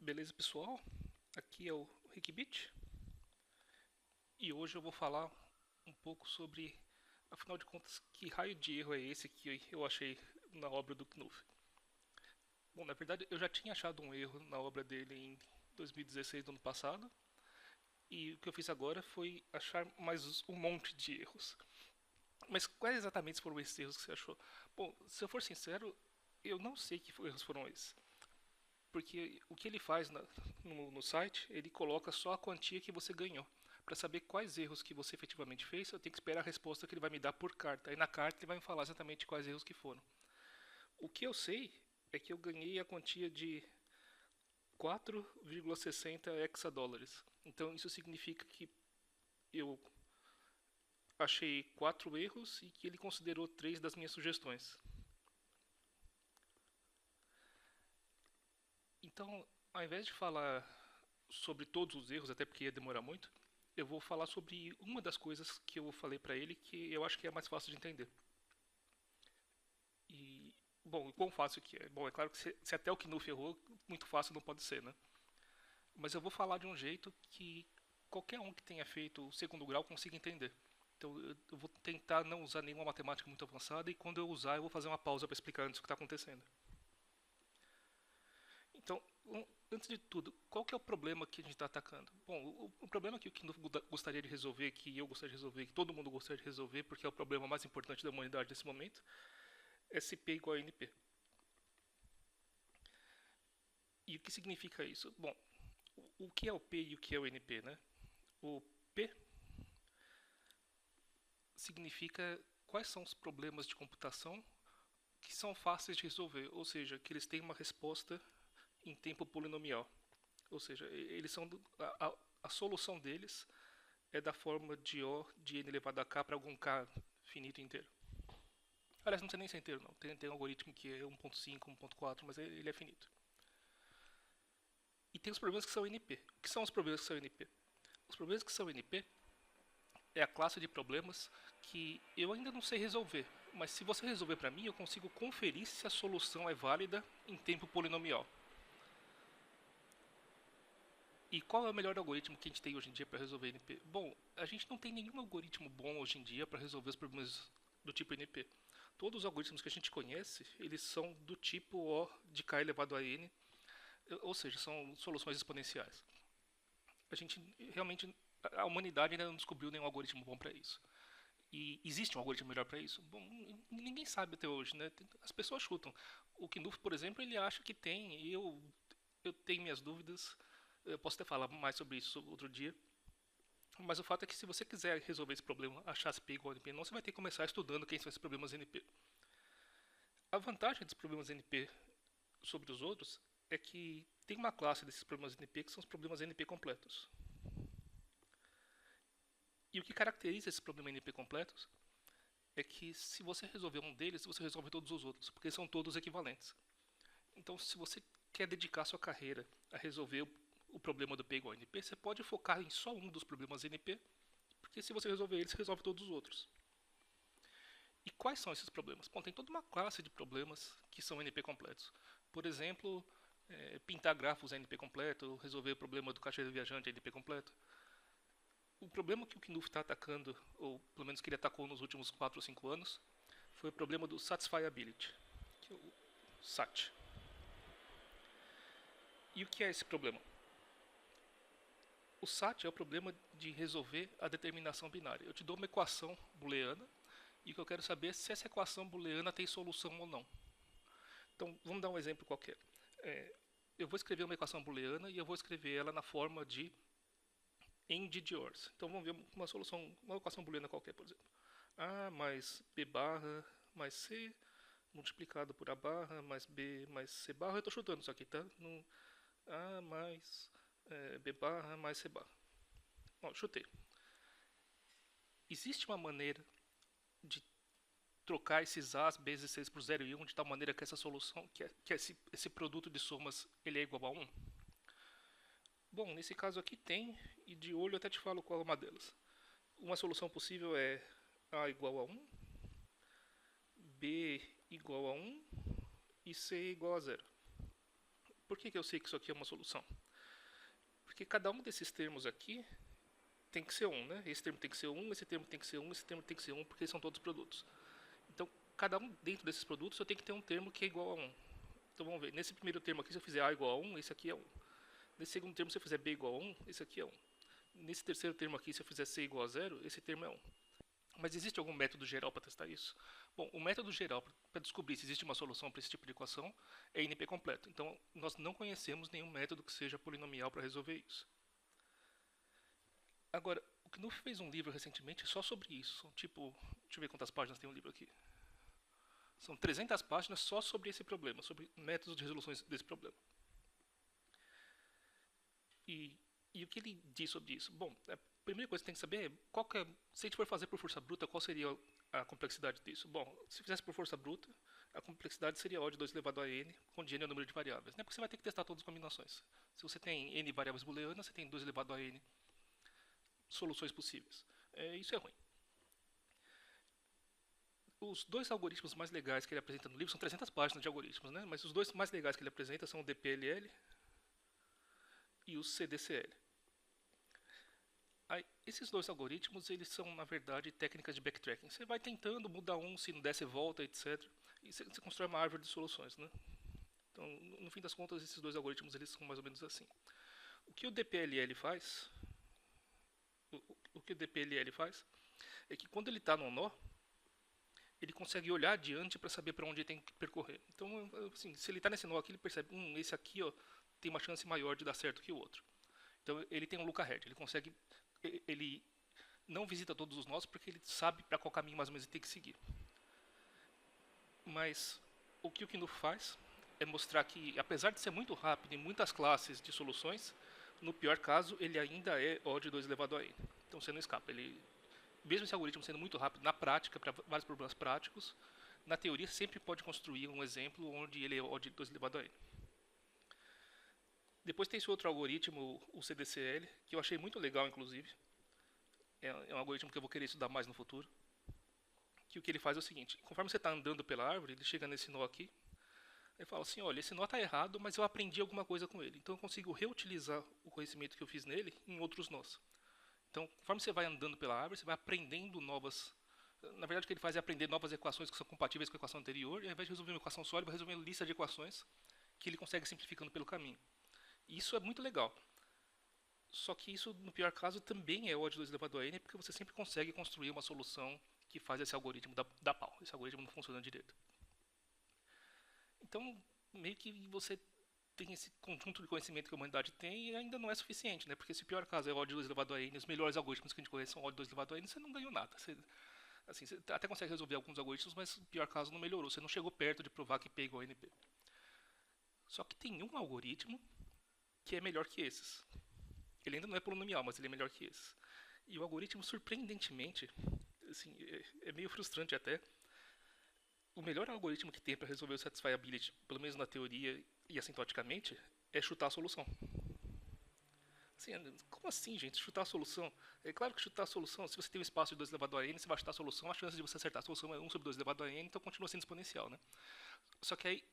Beleza, pessoal? Aqui é o Rickbit e hoje eu vou falar um pouco sobre, afinal de contas, que raio de erro é esse que eu achei na obra do Knuth. Bom, na verdade, eu já tinha achado um erro na obra dele em 2016 do ano passado, e o que eu fiz agora foi achar mais um monte de erros. Mas quais exatamente foram esses erros que você achou? Bom, se eu for sincero, eu não sei que erros foram esses. Porque o que ele faz no site, ele coloca só a quantia que você ganhou. Para saber quais erros que você efetivamente fez, eu tenho que esperar a resposta que ele vai me dar por carta. Aí na carta ele vai me falar exatamente quais erros que foram. O que eu sei é que eu ganhei a quantia de 4,60 hexadólares. Então isso significa que eu achei 4 erros e que ele considerou 3 das minhas sugestões. Então, ao invés de falar sobre todos os erros, até porque ia demorar muito, eu vou falar sobre uma das coisas que eu falei pra ele que eu acho que é mais fácil de entender. E, bom, quão fácil que é? Bom, é claro que se até o Knuth errou, muito fácil não pode ser, né? Mas eu vou falar de um jeito que qualquer um que tenha feito o segundo grau consiga entender. Então eu vou tentar não usar nenhuma matemática muito avançada e quando eu usar eu vou fazer uma pausa para explicar antes o que está acontecendo. Então, antes de tudo, qual que é o problema que a gente está atacando? Bom, o problema que o Knuth gostaria de resolver, que eu gostaria de resolver, que todo mundo gostaria de resolver, porque é o problema mais importante da humanidade nesse momento, é se P igual a NP. E o que significa isso? Bom, o que é o P e o que é o NP, né? O P significa quais são os problemas de computação que são fáceis de resolver, ou seja, que eles têm uma resposta em tempo polinomial. Ou seja, eles são a solução deles é da forma de O de n elevado a k para algum k finito inteiro. Aliás, não precisa nem ser inteiro, não. Tem um algoritmo que é 1.5, 1.4, mas ele é finito. E tem os problemas que são NP. O que são os problemas que são NP? Os problemas que são NP é a classe de problemas que eu ainda não sei resolver, mas se você resolver para mim, eu consigo conferir se a solução é válida em tempo polinomial. E qual é o melhor algoritmo que a gente tem hoje em dia para resolver NP? Bom, a gente não tem nenhum algoritmo bom hoje em dia para resolver os problemas do tipo NP. Todos os algoritmos que a gente conhece, eles são do tipo O de k elevado a n, ou seja, são soluções exponenciais. A gente realmente, a humanidade ainda não descobriu nenhum algoritmo bom para isso. E existe um algoritmo melhor para isso? Bom, ninguém sabe até hoje, né? As pessoas chutam. O Knuth, por exemplo, ele acha que tem, e eu tenho minhas dúvidas. Eu posso até falar mais sobre isso outro dia. Mas o fato é que se você quiser resolver esse problema, achar SP igual a NP, não, você vai ter que começar estudando quem são esses problemas NP. A vantagem dos problemas NP sobre os outros é que tem uma classe desses problemas NP que são os problemas NP completos. E o que caracteriza esses problemas NP completos é que se você resolver um deles, você resolve todos os outros, porque são todos equivalentes. Então, se você quer dedicar sua carreira a resolver o problema do P igual a NP, você pode focar em só um dos problemas NP, porque se você resolver ele, você resolve todos os outros. E quais são esses problemas? Bom, tem toda uma classe de problemas que são NP completos. Por exemplo, pintar grafos NP completo, resolver o problema do caixeiro viajante NP completo. O problema que o Knuth está atacando, ou pelo menos que ele atacou nos últimos 4 ou 5 anos, foi o problema do satisfiability, que é o SAT. E o que é esse problema? O SAT é o problema de resolver a determinação binária. Eu te dou uma equação booleana e o que eu quero saber é se essa equação booleana tem solução ou não. Então, vamos dar um exemplo qualquer. Eu vou escrever uma equação booleana e eu vou escrever ela na forma de end de ORs. Então, vamos ver uma solução, uma equação booleana qualquer, por exemplo. A mais B barra mais C multiplicado por A barra mais B mais C barra. Eu estou chutando isso aqui, tá? No A mais B barra mais C barra. Bom, chutei. Existe uma maneira de trocar esses A's, B's e C's por 0 e 1 de tal maneira que essa solução, que esse produto de somas, ele é igual a 1? Bom, nesse caso aqui tem, e de olho eu até te falo qual é uma delas. Uma solução possível é A igual a 1, B igual a 1 e C igual a 0. por que eu sei que isso aqui é uma solução? Porque cada um desses termos aqui tem que ser um, né? Esse termo tem que ser um, esse termo tem que ser um, esse termo tem que ser um, porque eles são todos produtos. Então, cada um dentro desses produtos eu tenho que ter um termo que é igual a 1. Então vamos ver, nesse primeiro termo aqui, se eu fizer A igual a 1, esse aqui é 1. Nesse segundo termo, se eu fizer B igual a 1, esse aqui é 1. Nesse terceiro termo aqui, se eu fizer C igual a 0, esse termo é 1. Mas existe algum método geral para testar isso? Bom, o método geral para descobrir se existe uma solução para esse tipo de equação é NP completo. Então, nós não conhecemos nenhum método que seja polinomial para resolver isso. Agora, o Knuth fez um livro recentemente só sobre isso. São tipo, deixa eu ver quantas páginas tem um livro aqui. São 300 páginas só sobre esse problema, sobre métodos de resolução desse problema. E o que ele diz sobre isso? Bom, a primeira coisa que tem que saber é, se a gente for fazer por força bruta, qual seria a complexidade disso? Bom, se fizesse por força bruta, a complexidade seria O de 2 elevado a n, onde n é o número de variáveis, né? Porque você vai ter que testar todas as combinações. Se você tem n variáveis booleanas, você tem 2 elevado a n soluções possíveis. Isso é ruim. Os dois algoritmos mais legais que ele apresenta no livro, são 300 páginas de algoritmos, né? Mas os dois mais legais que ele apresenta são o DPLL e o CDCL. Aí, esses dois algoritmos, eles são, na verdade, técnicas de backtracking. Você vai tentando mudar um, se não der, você volta, etc. E você constrói uma árvore de soluções, né? Então, no fim das contas, esses dois algoritmos, eles são mais ou menos assim. O que o DPLL faz... O que o DPLL faz é que quando ele está num nó, ele consegue olhar adiante para saber para onde ele tem que percorrer. Então, assim, se ele está nesse nó aqui, ele percebe, esse aqui ó, tem uma chance maior de dar certo que o outro. Então, ele tem um look ahead, ele não visita todos os nós porque ele sabe para qual caminho mais ou menos ele tem que seguir. Mas o que o Knuth faz é mostrar que, apesar de ser muito rápido em muitas classes de soluções, no pior caso, ele ainda é O de 2 elevado a n. Então você não escapa. Mesmo esse algoritmo sendo muito rápido na prática, para vários problemas práticos, na teoria sempre pode construir um exemplo onde ele é O de 2 elevado a n. Depois tem esse outro algoritmo, o CDCL, que eu achei muito legal, inclusive. É um algoritmo que eu vou querer estudar mais no futuro. Que o que ele faz é o seguinte, conforme você está andando pela árvore, ele chega nesse nó aqui, ele fala assim, olha, esse nó está errado, mas eu aprendi alguma coisa com ele. Então eu consigo reutilizar o conhecimento que eu fiz nele em outros nós. Então, conforme você vai andando pela árvore, você vai aprendendo novas... Na verdade, o que ele faz é aprender novas equações que são compatíveis com a equação anterior, e ao invés de resolver uma equação só, ele vai resolver uma lista de equações que ele consegue simplificando pelo caminho. E isso é muito legal. Só que isso, no pior caso, também é O de 2 elevado a n, porque você sempre consegue construir uma solução que faz esse algoritmo dar pau. Esse algoritmo não funciona direito. Então, meio que você tem esse conjunto de conhecimento que a humanidade tem e ainda não é suficiente, né? Porque se o pior caso é O de 2 elevado a n, os melhores algoritmos que a gente conhece são O de 2 elevado a n, você não ganhou nada. Você até consegue resolver alguns algoritmos, mas no pior caso não melhorou. Você não chegou perto de provar que P é igual a NP. Só que tem um algoritmo que é melhor que esses. Ele ainda não é polinomial, mas ele é melhor que esses. E o algoritmo, surpreendentemente, assim, é meio frustrante até, o melhor algoritmo que tem para resolver o satisfiability, pelo menos na teoria e assintoticamente, é chutar a solução. Assim, como assim, gente? Chutar a solução? É claro que chutar a solução, se você tem um espaço de 2 elevado a n, você vai chutar a solução, a chance de você acertar a solução é 1 sobre 2 elevado a n, então continua sendo exponencial, né? Só que aí,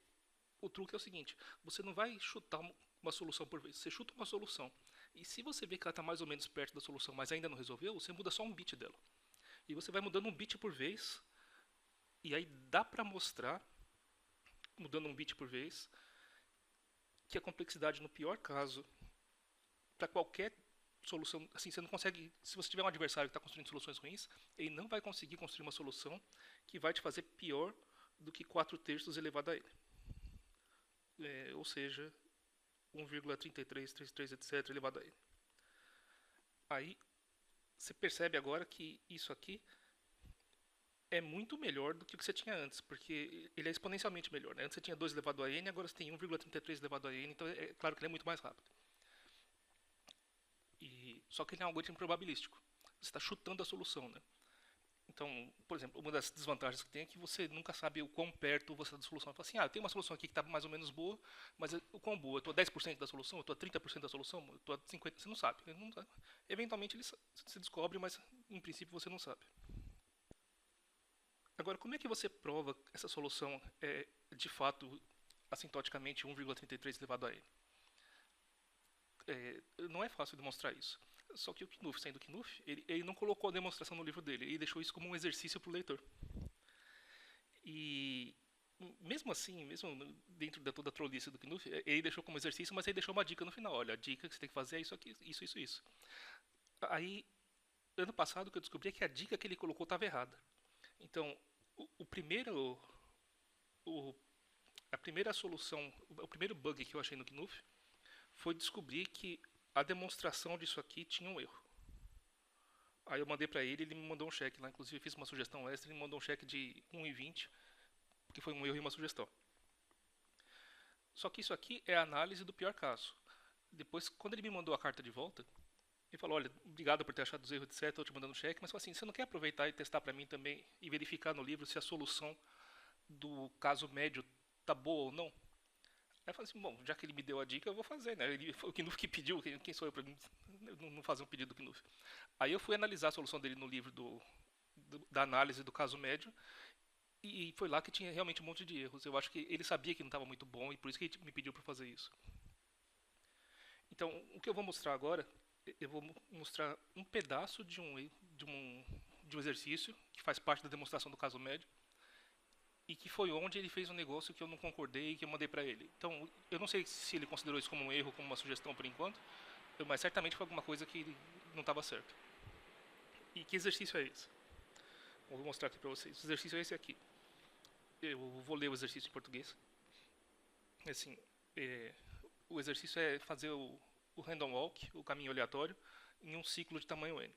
o truque é o seguinte, você não vai chutar uma solução por vez, você chuta uma solução. E se você vê que ela está mais ou menos perto da solução, mas ainda não resolveu, você muda só um bit dela. E você vai mudando um bit por vez, e aí dá para mostrar, mudando um bit por vez, que a complexidade, no pior caso, para qualquer solução, assim, você não consegue, se você tiver um adversário que está construindo soluções ruins, ele não vai conseguir construir uma solução que vai te fazer pior do que 4/3 elevado a n. Ou seja, 1,3333, etc., elevado a n. Aí, você percebe agora que isso aqui é muito melhor do que o que você tinha antes, porque ele é exponencialmente melhor, né? Antes você tinha 2 elevado a n, agora você tem 1,33 elevado a n, então é claro que ele é muito mais rápido. Só que ele é um algoritmo probabilístico. Você está chutando a solução, né? Então, por exemplo, uma das desvantagens que tem é que você nunca sabe o quão perto você está da solução. Você fala assim, eu tenho uma solução aqui que está mais ou menos boa, mas o quão boa? Eu estou a 10% da solução? Eu estou a 30% da solução? Eu estou a 50%? Você não sabe. Eventualmente ele se descobre, mas em princípio você não sabe. Agora, como é que você prova essa solução é de fato assintoticamente 1,33 elevado a n. Não é fácil demonstrar isso. Só que o Knuth, sendo Knuth, ele não colocou a demonstração no livro dele, ele deixou isso como um exercício para o leitor. E mesmo assim, mesmo dentro de toda a trolice do Knuth, ele deixou como exercício, mas ele deixou uma dica no final. Olha, a dica que você tem que fazer é isso aqui, isso. Aí, ano passado, que eu descobri é que a dica que ele colocou estava errada. Então, a primeira solução, o primeiro bug que eu achei no Knuth foi descobrir que a demonstração disso aqui tinha um erro. Aí eu mandei pra ele, ele me mandou um cheque lá, inclusive fiz uma sugestão extra, ele me mandou um cheque de 1,20, que foi um erro e uma sugestão. Só que isso aqui é a análise do pior caso. Depois, quando ele me mandou a carta de volta, ele falou, olha, obrigado por ter achado os erros, etc, estou te mandando um cheque, mas falou assim, você não quer aproveitar e testar pra mim também e verificar no livro se a solução do caso médio tá boa ou não? Aí eu falei assim, bom, já que ele me deu a dica, eu vou fazer, né? Ele foi o Knuth que pediu, quem sou eu pra não fazer um pedido do Knuth? Aí eu fui analisar a solução dele no livro da análise do caso médio, e foi lá que tinha realmente um monte de erros. Eu acho que ele sabia que não estava muito bom, e por isso que ele me pediu para fazer isso. Então, o que eu vou mostrar agora, eu vou mostrar um pedaço de um exercício, que faz parte da demonstração do caso médio, e que foi onde ele fez um negócio que eu não concordei e que eu mandei para ele. Então, eu não sei se ele considerou isso como um erro, como uma sugestão por enquanto, mas certamente foi alguma coisa que não estava certo. E que exercício é esse? Vou mostrar aqui para vocês. O exercício é esse aqui. Eu vou ler o exercício em português. Assim, o exercício é fazer o random walk, o caminho aleatório, em um ciclo de tamanho n.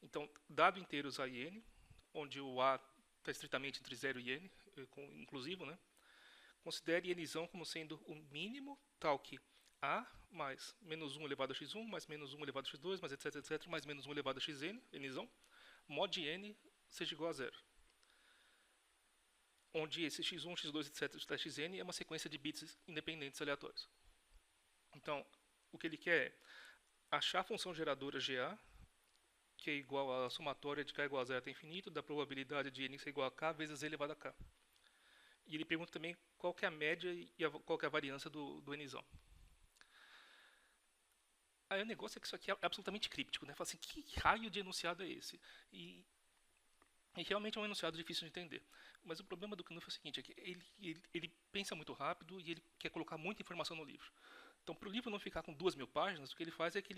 Então, dado inteiros a e n, onde o a está estritamente entre 0 e n, inclusivo, né? Considere nzão como sendo o mínimo, tal que a mais menos 1 elevado a x1, mais menos 1 elevado a x2, mais etc, mais menos 1 elevado a xn, nzão, mod n seja igual a zero. Onde esse x1, x2, etc, até xn é uma sequência de bits independentes aleatórios. Então, o que ele quer é achar a função geradora GA, que é igual à somatória de k igual a zero até infinito, da probabilidade de n ser igual a k vezes e elevado a k. E ele pergunta também qual que é a média e qual que é a variância do nzão. Aí o negócio é que isso aqui é absolutamente críptico, né? Fala assim, que raio de enunciado é esse? E realmente é um enunciado difícil de entender. Mas o problema do Knuth é o seguinte, é que ele pensa muito rápido e ele quer colocar muita informação no livro. Então, para o livro não ficar com 2.000 páginas, o que ele faz é que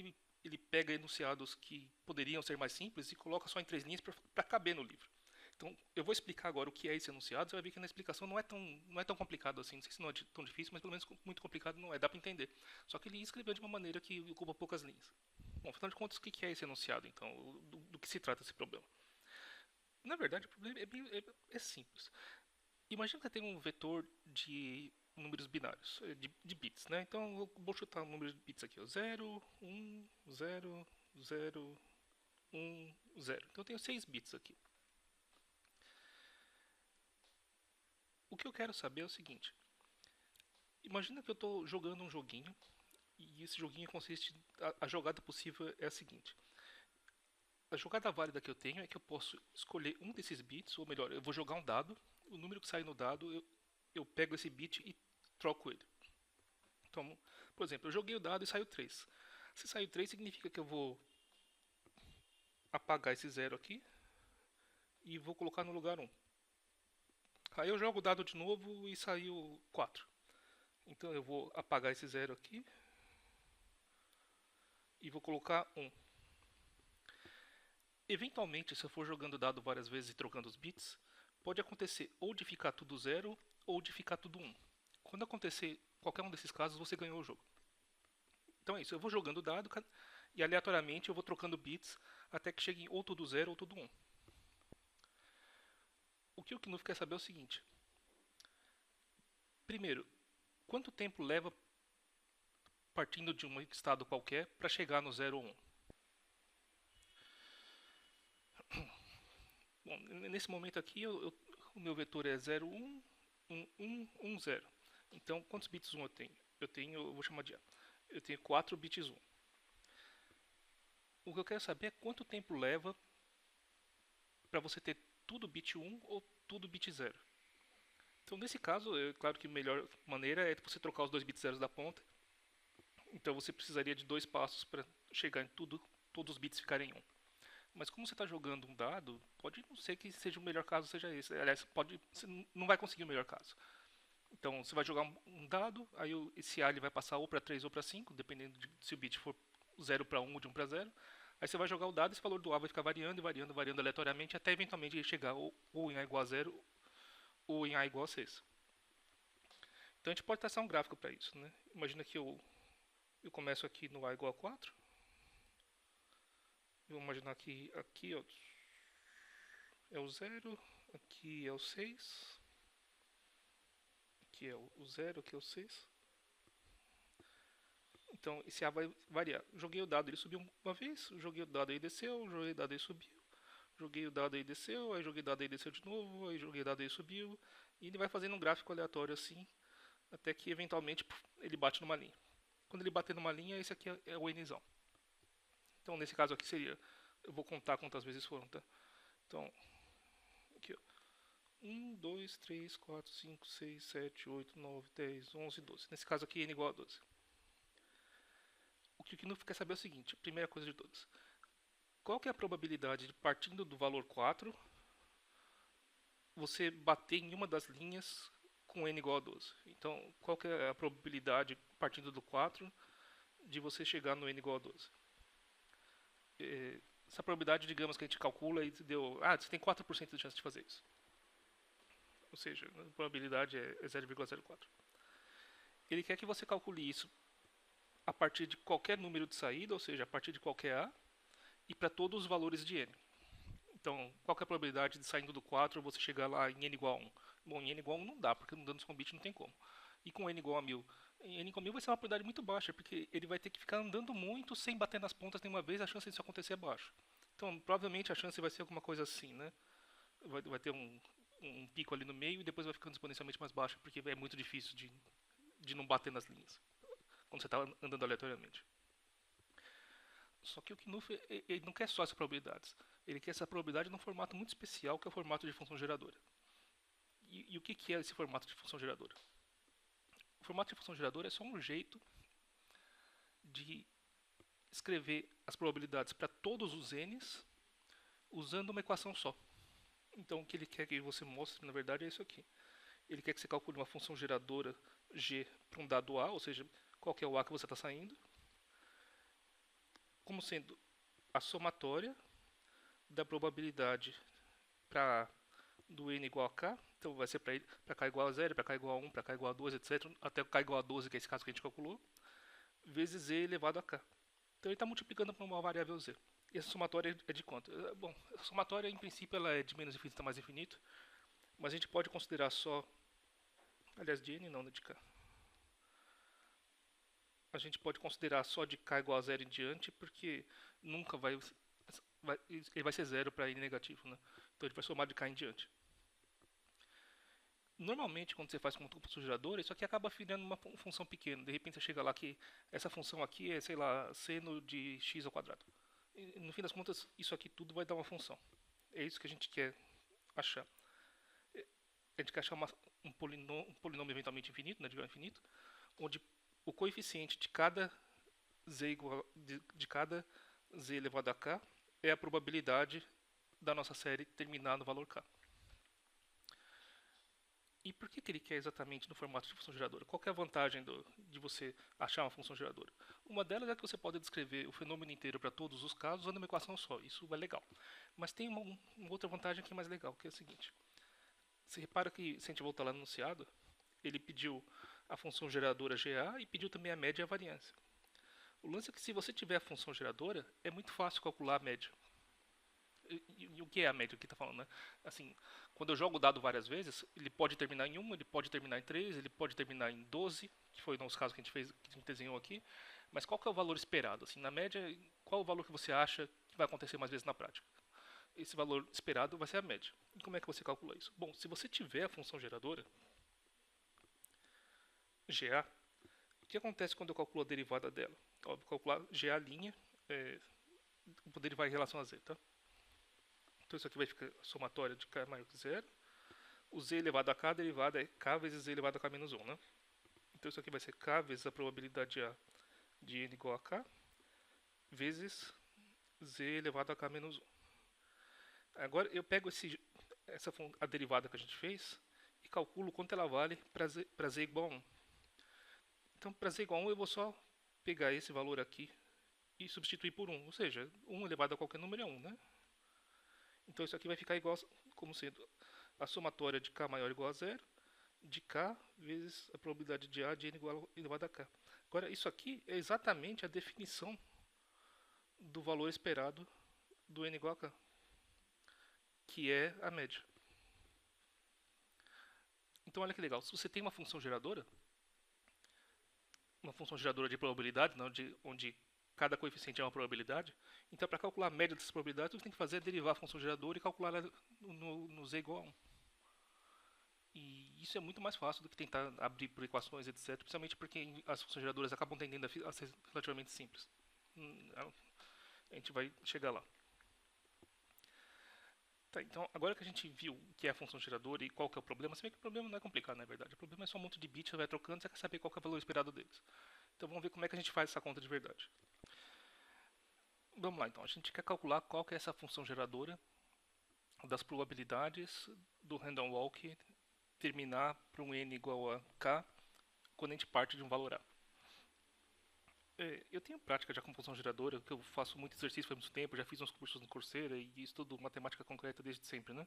ele pega enunciados que poderiam ser mais simples e coloca só em 3 linhas para caber no livro. Então, eu vou explicar agora o que é esse enunciado, você vai ver que na explicação não é tão complicado assim, não sei se não é tão difícil, mas pelo menos muito complicado não é, dá para entender. Só que ele escreveu de uma maneira que ocupa poucas linhas. Bom, afinal de contas, o que é esse enunciado, então? Do que se trata esse problema? Na verdade, o problema é simples. Imagina que você tem um vetor de números binários, de bits, né? Então, eu vou chutar o número de bits aqui, 0, 1, 0, 0, 1, 0. Então, eu tenho 6 bits aqui. O que eu quero saber é o seguinte. Imagina que eu estou jogando um joguinho, e esse joguinho consiste... A jogada possível é a seguinte. A jogada válida que eu tenho é que eu posso escolher um desses bits, ou melhor, eu vou jogar um dado, o número que sai no dado, eu pego esse bit e troco ele. Então, por exemplo, eu joguei o dado e saiu 3. Se saiu 3, significa que eu vou apagar esse 0 aqui e vou colocar no lugar 1. Aí eu jogo o dado de novo e saiu 4. Então eu vou apagar esse 0 aqui e vou colocar 1. Eventualmente, se eu for jogando o dado várias vezes e trocando os bits, pode acontecer ou de ficar tudo 0 ou de ficar tudo 1. Quando acontecer qualquer um desses casos, você ganhou o jogo. Então é isso, eu vou jogando o dado e aleatoriamente eu vou trocando bits até que chegue ou tudo 0 ou tudo 1. O que o Knuth quer saber é o seguinte. Primeiro, quanto tempo leva partindo de um estado qualquer para chegar no 0 ou 1? Bom, nesse momento aqui o meu vetor é 0, 1, 1, 1, 1, 0. Então, quantos bits 1 eu tenho? Eu vou chamar de A. Eu tenho 4 bits 1. O que eu quero saber é quanto tempo leva para você ter tudo bit 1 ou tudo bit 0. Então, nesse caso, é claro que a melhor maneira é você trocar os dois bits zeros da ponta. Então, você precisaria de dois passos para chegar em tudo, todos os bits ficarem em um. Mas como você está jogando um dado, pode não ser que seja o melhor caso seja esse. Aliás, pode, você não vai conseguir o melhor caso. Então, você vai jogar um dado, aí esse A ele vai passar ou para 3 ou para 5, dependendo de se o bit for 0 para 1 ou de 1 para 0. Aí você vai jogar o dado e esse valor do A vai ficar variando e variando, variando aleatoriamente até eventualmente chegar ou em A igual a 0 ou em A igual a 6. Então a gente pode traçar um gráfico para isso, né? Imagina que eu começo aqui no A igual a 4. Eu vou imaginar que aqui ó, é o 0, aqui é o 6, aqui é o 0, aqui é o 6. Então esse A vai variar. Joguei o dado, ele subiu uma vez, joguei o dado, ele desceu, joguei o dado, ele subiu, joguei o dado, ele desceu, aí joguei o dado, ele desceu de novo, aí joguei o dado, ele subiu. E ele vai fazendo um gráfico aleatório assim, até que eventualmente ele bate numa linha. Quando ele bater numa linha, esse aqui é o Nzão. Então nesse caso aqui seria, eu vou contar quantas vezes foram, tá? Então, aqui ó, 1, 2, 3, 4, 5, 6, 7, 8, 9, 10, 11, 12. Nesse caso aqui, n igual a 12. O que o Knuth quer saber é o seguinte, primeira coisa de todas. Qual que é a probabilidade de, partindo do valor 4, você bater em uma das linhas com n igual a 12? Então, qual que é a probabilidade, partindo do 4, de você chegar no n igual a 12? Essa probabilidade, digamos que a gente calcula e deu... você tem 4% de chance de fazer isso. Ou seja, a probabilidade é 0,04. Ele quer que você calcule isso a partir de qualquer número de saída, ou seja, a partir de qualquer A, e para todos os valores de n. Então, qual que é a probabilidade de saindo do 4 você chegar lá em n igual a 1? Bom, em n igual a 1 não dá, porque mudando com bit não tem como. E com n igual a 1000? Em n igual a 1000 vai ser uma probabilidade muito baixa, porque ele vai ter que ficar andando muito sem bater nas pontas nenhuma vez, a chance disso acontecer é baixa. Então, provavelmente a chance vai ser alguma coisa assim, né? Vai ter um pico ali no meio e depois vai ficando exponencialmente mais baixa, porque é muito difícil de não bater nas linhas, quando você está andando aleatoriamente. Só que o Knuth ele não quer só essas probabilidades. Ele quer essa probabilidade num formato muito especial, que é o formato de função geradora. E o que é esse formato de função geradora? O formato de função geradora é só um jeito de escrever as probabilidades para todos os n's usando uma equação só. Então o que ele quer que você mostre, na verdade, é isso aqui. Ele quer que você calcule uma função geradora g para um dado A, ou seja, qual que é o A que você está saindo, como sendo a somatória da probabilidade para do n igual a k, então vai ser para k igual a 0, para k igual a 1, para k igual a 2, etc, até k igual a 12, que é esse caso que a gente calculou, vezes z elevado a k. Então ele está multiplicando por uma variável z. E essa somatória é de quanto? Bom, a somatória em princípio ela é de menos infinito a mais infinito, mas a gente pode considerar só, aliás de n não, de k. A gente pode considerar só de k igual a 0 em diante, porque nunca ele vai ser 0 para n negativo, né? Então ele vai somar de k em diante. Normalmente, quando você faz com função geradora, isso aqui acaba virando uma função pequena. De repente você chega lá que essa função aqui é, sei lá, seno de x ao quadrado. E, no fim das contas, isso aqui tudo vai dar uma função. É isso que a gente quer achar. A gente quer achar um polinômio eventualmente infinito, né, de grau infinito, onde o coeficiente de cada z igual de cada z elevado a k é a probabilidade da nossa série terminar no valor k. E por que ele quer exatamente no formato de função geradora? Qual é a vantagem de você achar uma função geradora? Uma delas é que você pode descrever o fenômeno inteiro para todos os casos usando uma equação só. Isso é legal. Mas tem uma outra vantagem que é mais legal, que é a seguinte. Você repara que, se a gente voltar lá no enunciado, ele pediu a função geradora GA e pediu também a média e a variância. O lance é que se você tiver a função geradora, é muito fácil calcular a média. E o que é a média que está falando, né? Assim, quando eu jogo o dado várias vezes, ele pode terminar em 1, ele pode terminar em 3, ele pode terminar em 12, que foi nos casos que a gente fez, que a gente desenhou aqui. Mas qual que é o valor esperado? Assim, na média, qual o valor que você acha que vai acontecer mais vezes na prática? Esse valor esperado vai ser a média. E como é que você calcula isso? Bom, se você tiver a função geradora, GA, o que acontece quando eu calculo a derivada dela? Ó, vou calcular GA', vou derivar em relação a z, tá? Então isso aqui vai ficar a somatória de k maior que 0, O z elevado a k, a derivada é k vezes z elevado a k menos 1, né? Então isso aqui vai ser k vezes a probabilidade A de n igual a k, vezes z elevado a k menos 1. Agora eu pego a derivada que a gente fez e calculo quanto ela vale para z igual a 1. Então, para z igual a 1, eu vou só pegar esse valor aqui e substituir por 1. Ou seja, 1 elevado a qualquer número é 1, né? Então, isso aqui vai ficar igual como sendo a somatória de k maior ou igual a zero de k vezes a probabilidade de A de n igual elevado a k. Agora, isso aqui é exatamente a definição do valor esperado do n igual a k, que é a média. Então, olha que legal. Se você tem uma função geradora de probabilidade, onde cada coeficiente é uma probabilidade, então para calcular a média dessas probabilidades, você tem que fazer é derivar a função geradora e calcular ela no z igual a 1. E isso é muito mais fácil do que tentar abrir por equações, etc. Principalmente porque as funções geradoras acabam tendendo a ser relativamente simples. A gente vai chegar lá. Tá, então, agora que a gente viu o que é a função geradora e qual que é o problema, você vê que o problema não é complicado, na verdade. O problema é só um monte de bits, você vai trocando, você quer saber qual que é o valor esperado deles. Então vamos ver como é que a gente faz essa conta de verdade. Vamos lá, então. A gente quer calcular qual que é essa função geradora das probabilidades do random walk terminar para um n igual a k quando a gente parte de um valor A. Eu tenho prática já com função geradora, que eu faço muito exercício faz muito tempo, já fiz uns cursos no Coursera e estudo matemática concreta desde sempre, né?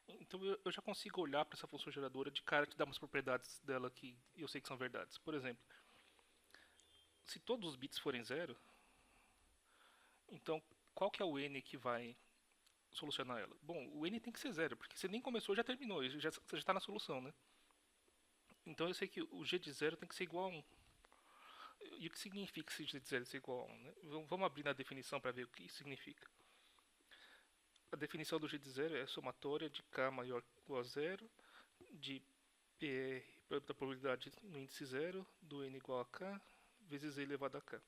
Então eu já consigo olhar para essa função geradora de cara e dar umas propriedades dela que eu sei que são verdades. Por exemplo, se todos os bits forem zero, então qual que é o n que vai solucionar ela? Bom, o n tem que ser zero, porque você nem começou, já terminou, você já está na solução, né? Então eu sei que o g de zero tem que ser igual a 1. E o que significa esse g de zero ser igual a 1? Né? Vamos abrir na definição para ver o que isso significa. A definição do g de zero é a somatória de k maior ou igual a zero, de PR da probabilidade no índice zero, do n igual a k, vezes e elevado a k.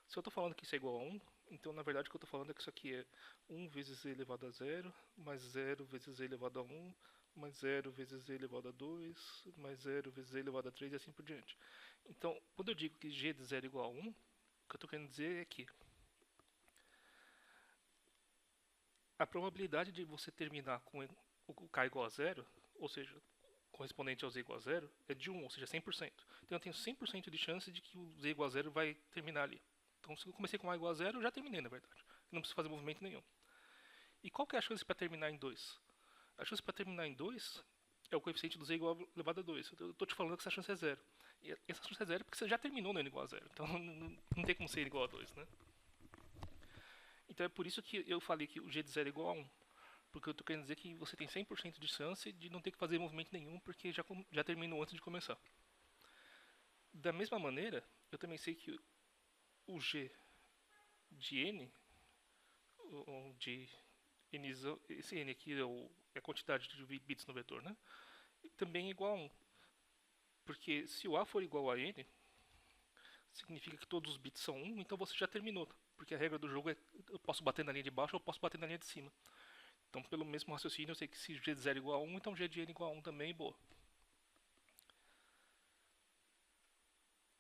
Se eu estou falando que isso é igual a 1, então na verdade o que eu estou falando é que isso aqui é 1 vezes e elevado a zero, mais 0 vezes e elevado a 1, mais 0 vezes e elevado a 2, mais 0 vezes e elevado a 3 e assim por diante. Então, quando eu digo que g de zero é igual a 1, o que eu estou querendo dizer é que a probabilidade de você terminar com o k igual a zero, ou seja, correspondente ao z igual a zero, é de 1, ou seja, 100%. Então eu tenho 100% de chance de que o z igual a zero vai terminar ali. Então se eu comecei com a igual a zero, eu já terminei na verdade. Eu não preciso fazer movimento nenhum. E qual que é a chance para terminar em 2? A chance para terminar em 2 é o coeficiente do z igual elevado a 2. Eu estou te falando que essa chance é zero. E essa chance é zero porque você já terminou no n igual a zero. Então não tem como ser n igual a 2, né? Então é por isso que eu falei que o g de zero é igual a 1. Porque eu estou querendo dizer que você tem 100% de chance de não ter que fazer movimento nenhum porque já terminou antes de começar. Da mesma maneira, eu também sei que o g de n, de n, esse n aqui é a quantidade de bits no vetor, né? Também é igual a 1. Porque se o a for igual a n, significa que todos os bits são 1, então você já terminou. Porque a regra do jogo é eu posso bater na linha de baixo ou eu posso bater na linha de cima. Então, pelo mesmo raciocínio, eu sei que se g de 0 é igual a 1, então g de n igual a 1 também, boa.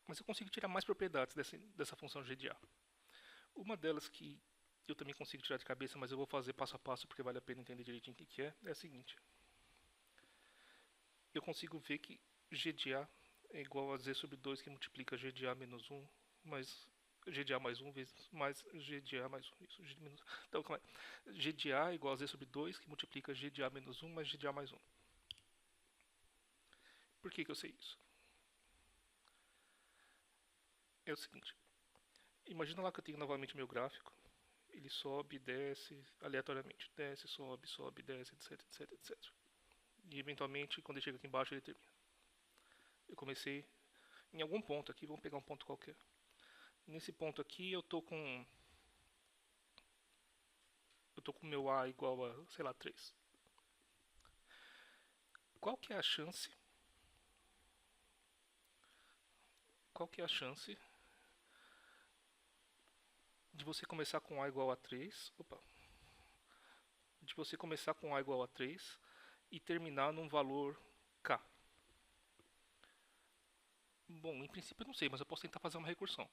Mas eu consigo tirar mais propriedades dessa função g de a. Uma delas que eu também consigo tirar de cabeça, mas eu vou fazer passo a passo porque vale a pena entender direitinho o que é a seguinte. Eu consigo ver que g de a é igual a z sobre 2 que multiplica g de a menos 1 mais g de a mais 1 vezes mais g de a mais 1. Isso, g de menos... Então, calma aí. G de a é igual a z sobre 2 que multiplica g de a menos 1 mais g de a mais 1. Por que eu sei isso? É o seguinte. Imagina lá que eu tenho novamente meu gráfico. Ele sobe e desce aleatoriamente. Desce, sobe, desce, etc, etc, etc. E eventualmente, quando ele chega aqui embaixo, ele termina. Eu comecei em algum ponto aqui, vamos pegar um ponto qualquer. Nesse ponto aqui eu tô com meu A igual a, sei lá, 3. Qual que é a chance? Qual que é a chance de você começar com A igual a 3? Opa. De você começar com A igual a 3 e terminar num valor k. Bom, em princípio eu não sei, mas eu posso tentar fazer uma recursão.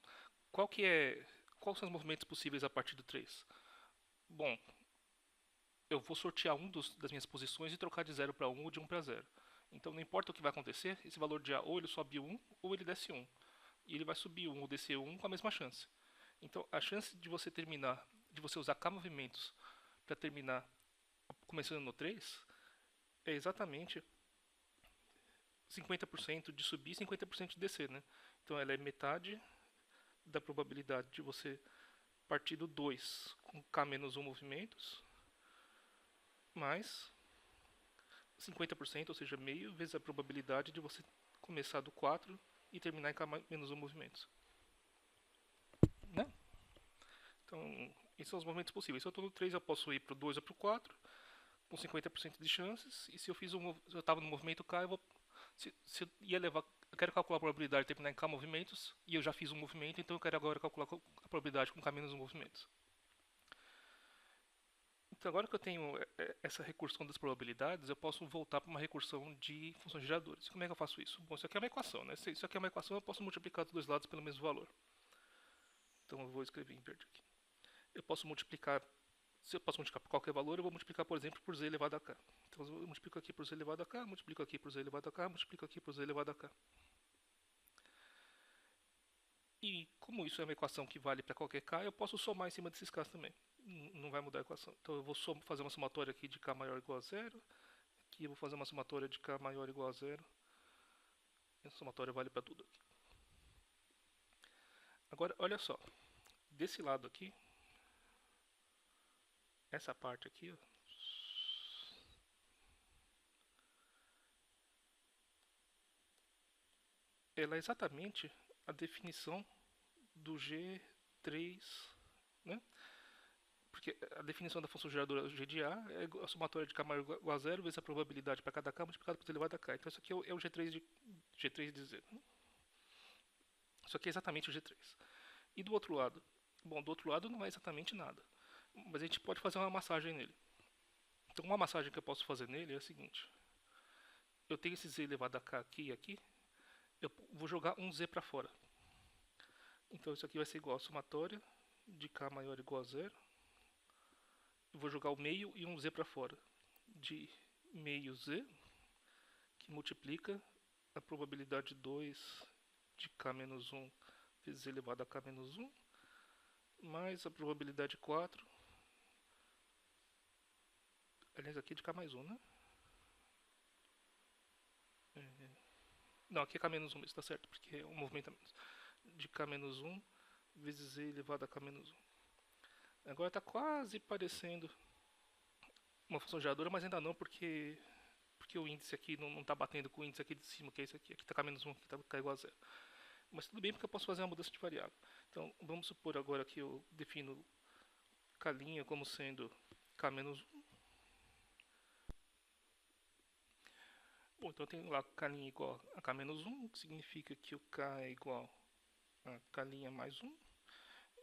Qual que é, quais são os movimentos possíveis a partir do 3? Bom, eu vou sortear das minhas posições e trocar de 0 para 1 ou de 1 para 0. Então não importa o que vai acontecer, esse valor de A ou ele sobe 1 ou ele desce 1. E ele vai subir 1 ou descer 1 com a mesma chance. Então a chance de você terminar, de você usar K movimentos para terminar começando no 3 é exatamente 50% de subir e 50% de descer, né? Então ela é metade da probabilidade de você partir do 2 com K menos 1 movimentos, mais 50%, ou seja, meio, vezes a probabilidade de você começar do 4 e terminar em K menos 1 movimentos. Né? Então, esses são os movimentos possíveis. Se eu estou no 3, eu posso ir para o 2 ou para o 4, com 50% de chances. E se eu estava no movimento K, se eu ia levar, eu quero calcular a probabilidade de terminar em K movimentos, e eu já fiz um movimento, então eu quero agora calcular a probabilidade com K menos 1 movimentos. Então, agora que eu tenho essa recursão das probabilidades, eu posso voltar para uma recursão de funções de geradores. Como é que eu faço isso? Bom, isso aqui é uma equação, né? Se isso aqui é uma equação, eu posso multiplicar dos dois lados pelo mesmo valor. Então, eu vou escrever em verde aqui. Eu posso multiplicar, se eu posso multiplicar por qualquer valor, eu vou multiplicar, por exemplo, por z elevado a k. Então, eu multiplico aqui por z elevado a k, multiplico aqui por z elevado a k, multiplico aqui por z elevado a k. E como isso é uma equação que vale para qualquer k, eu posso somar em cima desses k's também. Não vai mudar a equação. Então eu vou fazer uma somatória aqui de k maior ou igual a zero. Aqui eu vou fazer uma somatória de k maior ou igual a zero. Essa somatória vale para tudo aqui. Agora, olha só. Desse lado aqui, essa parte aqui, ó, ela é exatamente a definição do G3, né? Porque a definição da função geradora G de A é a somatória de k maior ou igual a zero vezes a probabilidade para cada k multiplicado por z elevado a k. Então isso aqui é o G3 de Z. Isso aqui é exatamente o G3. E do outro lado? Bom, do outro lado não é exatamente nada. Mas a gente pode fazer uma massagem nele. Então uma massagem que eu posso fazer nele é a seguinte. Eu tenho esse z elevado a k aqui e aqui. Eu vou jogar um z para fora. Então isso aqui vai ser igual a somatória de k maior ou igual a zero. Eu vou jogar o meio e um z para fora. De meio z, que multiplica a probabilidade 2 de k menos 1 vezes z elevado a k menos 1, mais a probabilidade 4, aliás, aqui é de k mais 1, né? Não, aqui é k menos 1 mesmo, tá certo, porque é um movimento a menos. De k menos 1 vezes z elevado a k menos 1. Agora está quase parecendo uma função geradora, mas ainda não, porque o índice aqui não está batendo com o índice aqui de cima, que é esse aqui. Aqui está k menos 1, aqui está k igual a 0. Mas tudo bem, porque eu posso fazer uma mudança de variável. Então, vamos supor agora que eu defino k' como sendo k menos 1. Bom, então eu tenho lá k' igual a k menos 1, que significa que o k é igual a k' mais 1.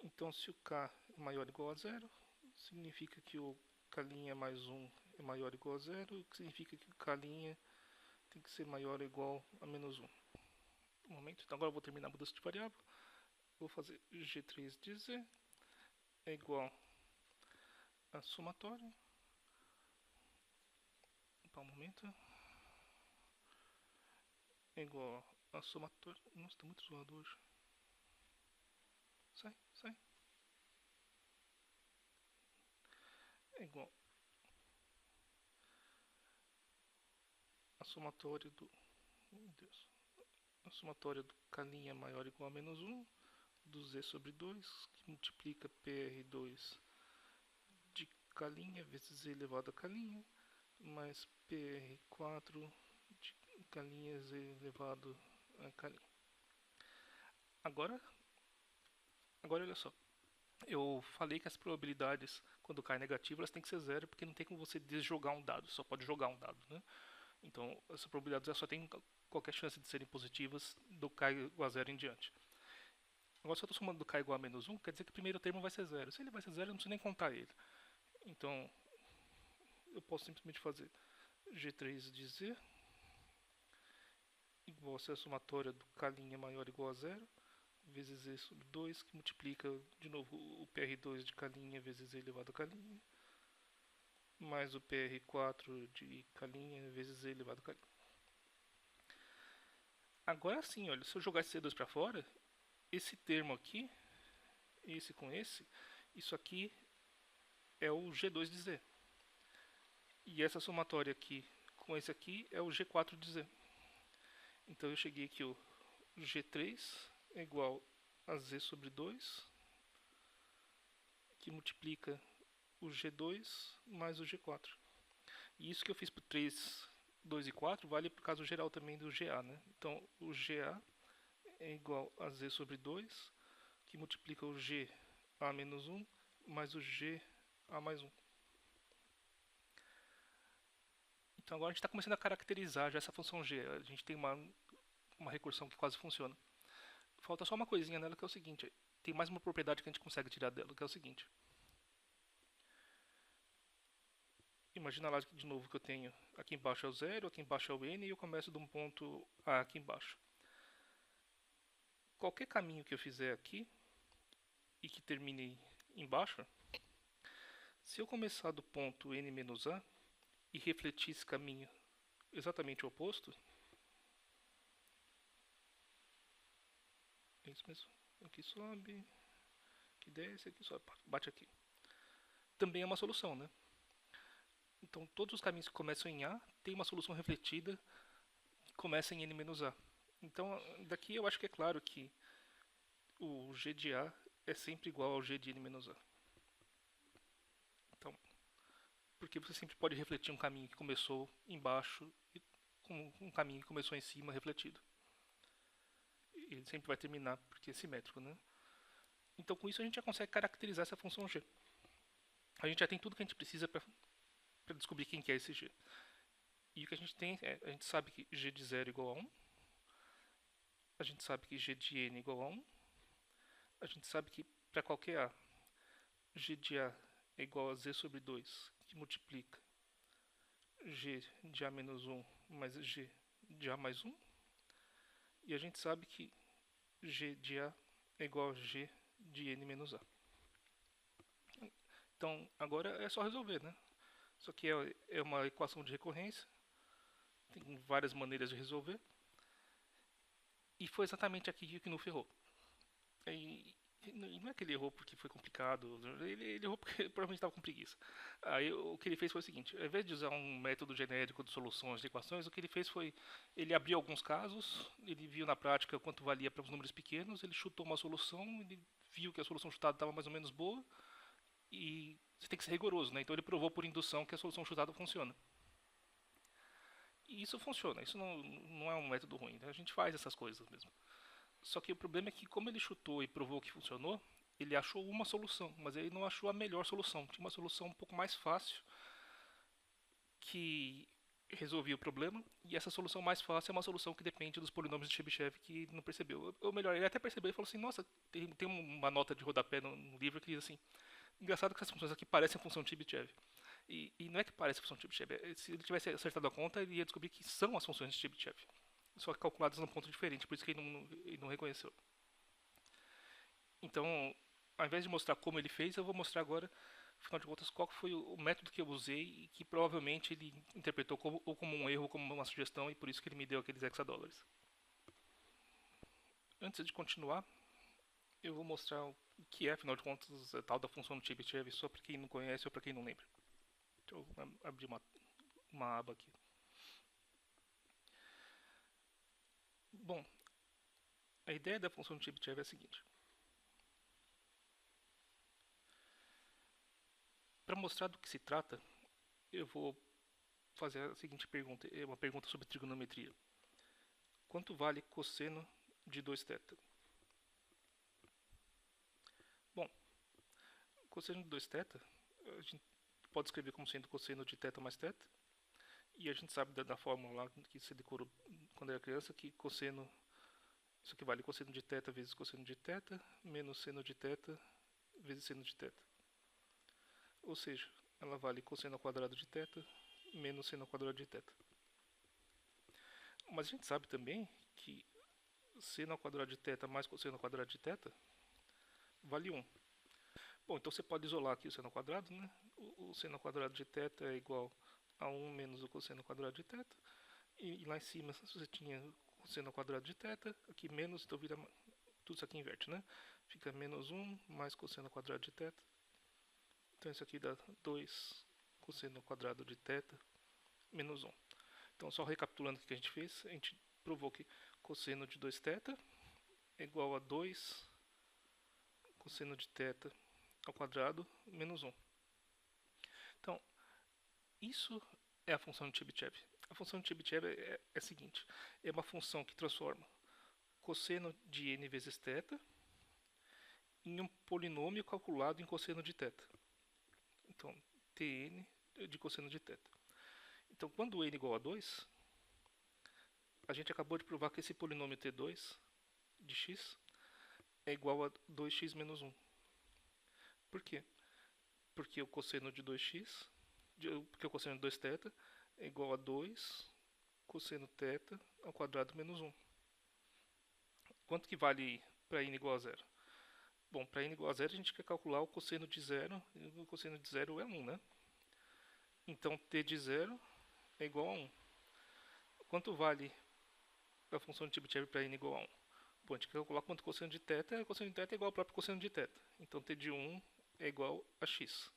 Então, se o k é maior ou igual a 0, significa que o k' mais 1 é maior ou igual a 0, o que significa que o k' tem que ser maior ou igual a menos 1. Um momento, então agora eu vou terminar a mudança de variável. Vou fazer g3 de z é igual a somatória. Um momento. É igual a somatória. Nossa, tá muito zoado hoje. Sai. É igual a somatória do. Meu Deus. A somatória do k' maior ou igual a menos 1 do z sobre 2, que multiplica PR2 de k' vezes z elevado a k' mais PR4 de k' z elevado a k'. Agora olha só. Eu falei que as probabilidades, quando k é negativo, elas têm que ser zero, porque não tem como você desjogar um dado, só pode jogar um dado, né? Então, essas probabilidades só têm qualquer chance de serem positivas do k igual a zero em diante. Agora, se eu estou somando do k igual a menos 1, quer dizer que o primeiro termo vai ser zero. Se ele vai ser zero, eu não preciso nem contar ele. Então, eu posso simplesmente fazer G3 de Z igual a essa somatória do K' maior ou igual a zero, vezes Z sobre 2, que multiplica de novo o PR2 de K' vezes Z elevado a K', mais o PR4 de K' vezes Z elevado a K'. Agora sim, olha, se eu jogar esse C2 para fora, esse termo aqui, esse com esse, isso aqui é o G2 de Z. E essa somatória aqui com esse aqui é o G4 de Z. Então eu cheguei aqui, o G3 é igual a Z sobre 2, que multiplica o G2 mais o G4. E isso que eu fiz para 3, 2 e 4 vale para o caso geral também do GA, né? Então o GA é igual a Z sobre 2, que multiplica o GA menos 1 mais o GA mais 1. Então agora a gente está começando a caracterizar já essa função g. A gente tem uma recursão que quase funciona. Falta só uma coisinha nela que é o seguinte. Tem mais uma propriedade que a gente consegue tirar dela, que é o seguinte. Imagina lá de novo que eu tenho aqui embaixo é o 0, aqui embaixo é o n e eu começo de um ponto A aqui embaixo. Qualquer caminho que eu fizer aqui e que termine embaixo, se eu começar do ponto n menos A e refletir esse caminho exatamente o oposto, é isso mesmo, aqui sobe, aqui desce, aqui sobe, bate aqui. Também é uma solução, né? Então todos os caminhos que começam em A tem uma solução refletida que começa em n menos A. Então daqui eu acho que é claro que o g de A é sempre igual ao g de n menos A. Então, porque você sempre pode refletir um caminho que começou embaixo com um caminho que começou em cima refletido. Ele sempre vai terminar porque é simétrico, né? Então com isso a gente já consegue caracterizar essa função g. A gente já tem tudo que a gente precisa para descobrir quem que é esse g. E o que a gente tem é, a gente sabe que g de 0 é igual a 1, a gente sabe que g de n é igual a 1, a gente sabe que para qualquer A, g de A é igual a z sobre 2, que multiplica g de A menos 1 mais g de A mais 1, e a gente sabe que g de A é igual a g de n menos A. Então agora é só resolver, né? Isso aqui é uma equação de recorrência, tem várias maneiras de resolver, e foi exatamente aqui que não ferrou. E não é que ele errou porque foi complicado, ele errou porque provavelmente estava com preguiça. Aí o que ele fez foi o seguinte, ao invés de usar um método genérico de soluções de equações, o que ele fez foi, ele abriu alguns casos, ele viu na prática quanto valia para os números pequenos, ele chutou uma solução, ele viu que a solução chutada estava mais ou menos boa, e você tem que ser rigoroso, né? Então ele provou por indução que a solução chutada funciona. E isso funciona, isso não é um método ruim, né? A gente faz essas coisas mesmo. Só que o problema é que como ele chutou e provou que funcionou, ele achou uma solução, mas ele não achou a melhor solução. Tinha uma solução um pouco mais fácil que resolvia o problema, e essa solução mais fácil é uma solução que depende dos polinômios de Chebyshev que ele não percebeu. Ou melhor, ele até percebeu e falou assim, nossa, tem uma nota de rodapé no livro que diz assim, engraçado que essas funções aqui parecem a função de Chebyshev. E não é que parece a função de Chebyshev, se ele tivesse acertado a conta, ele ia descobrir que são as funções de Chebyshev, só que calculadas num ponto diferente, por isso que ele não reconheceu. Então, ao invés de mostrar como ele fez, eu vou mostrar agora, afinal de contas, qual foi o método que eu usei e que provavelmente ele interpretou ou como um erro ou como uma sugestão e por isso que ele me deu aqueles hexadólares. Antes de continuar, eu vou mostrar o que é, afinal de contas, a tal da função do Chebyshev, só para quem não conhece ou para quem não lembra. Deixa eu abrir uma aba aqui. Bom, a ideia da função de Chebyshev é a seguinte. Para mostrar do que se trata, eu vou fazer a seguinte pergunta, é uma pergunta sobre trigonometria. Quanto vale cosseno de 2θ? Bom, cosseno de 2θ, a gente pode escrever como sendo cosseno de θ mais θ, e a gente sabe da fórmula lá que você decorou quando era criança, que cosseno, isso aqui vale cosseno de θ vezes cosseno de θ, menos seno de θ vezes seno de θ. Ou seja, ela vale cosseno ao quadrado de θ menos seno ao quadrado de θ. Mas a gente sabe também que seno ao quadrado de θ mais cosseno ao quadrado de θ vale 1. Bom, então você pode isolar aqui o seno ao quadrado, né? O seno ao quadrado de θ é igual a 1 menos o cosseno ao quadrado de θ. E lá em cima você tinha cosseno ao quadrado de θ, aqui menos, então vira tudo isso aqui inverte, né? Fica menos 1 mais cosseno ao quadrado de θ. Então isso aqui dá 2 cosseno ao quadrado de θ menos 1. Então só recapitulando o que a gente fez, a gente provou que cosseno de 2θ é igual a 2 cosseno de θ ao quadrado menos 1. Então, isso é a função de Chebyshev. A função de Chebyshev é a seguinte, é uma função que transforma cosseno de n vezes θ em um polinômio calculado em cosseno de θ. Então, Tn de cosseno de θ. Então, quando n igual a 2, a gente acabou de provar que esse polinômio T2 de x é igual a 2x menos 1. Por quê? Porque o cosseno de 2x, porque o cosseno de 2θ é igual a 2 cosseno θ ao quadrado menos 1. Quanto que vale para n igual a 0? Bom, para n igual a 0 a gente quer calcular o cosseno de 0, e o cosseno de 0 é 1, né? Então t de 0 é igual a 1. Quanto vale a função de Chebyshev para n igual a 1? Bom, a gente quer calcular quanto o cosseno de θ, o cosseno de θ é igual ao próprio cosseno de θ. Então t de 1 é igual a x.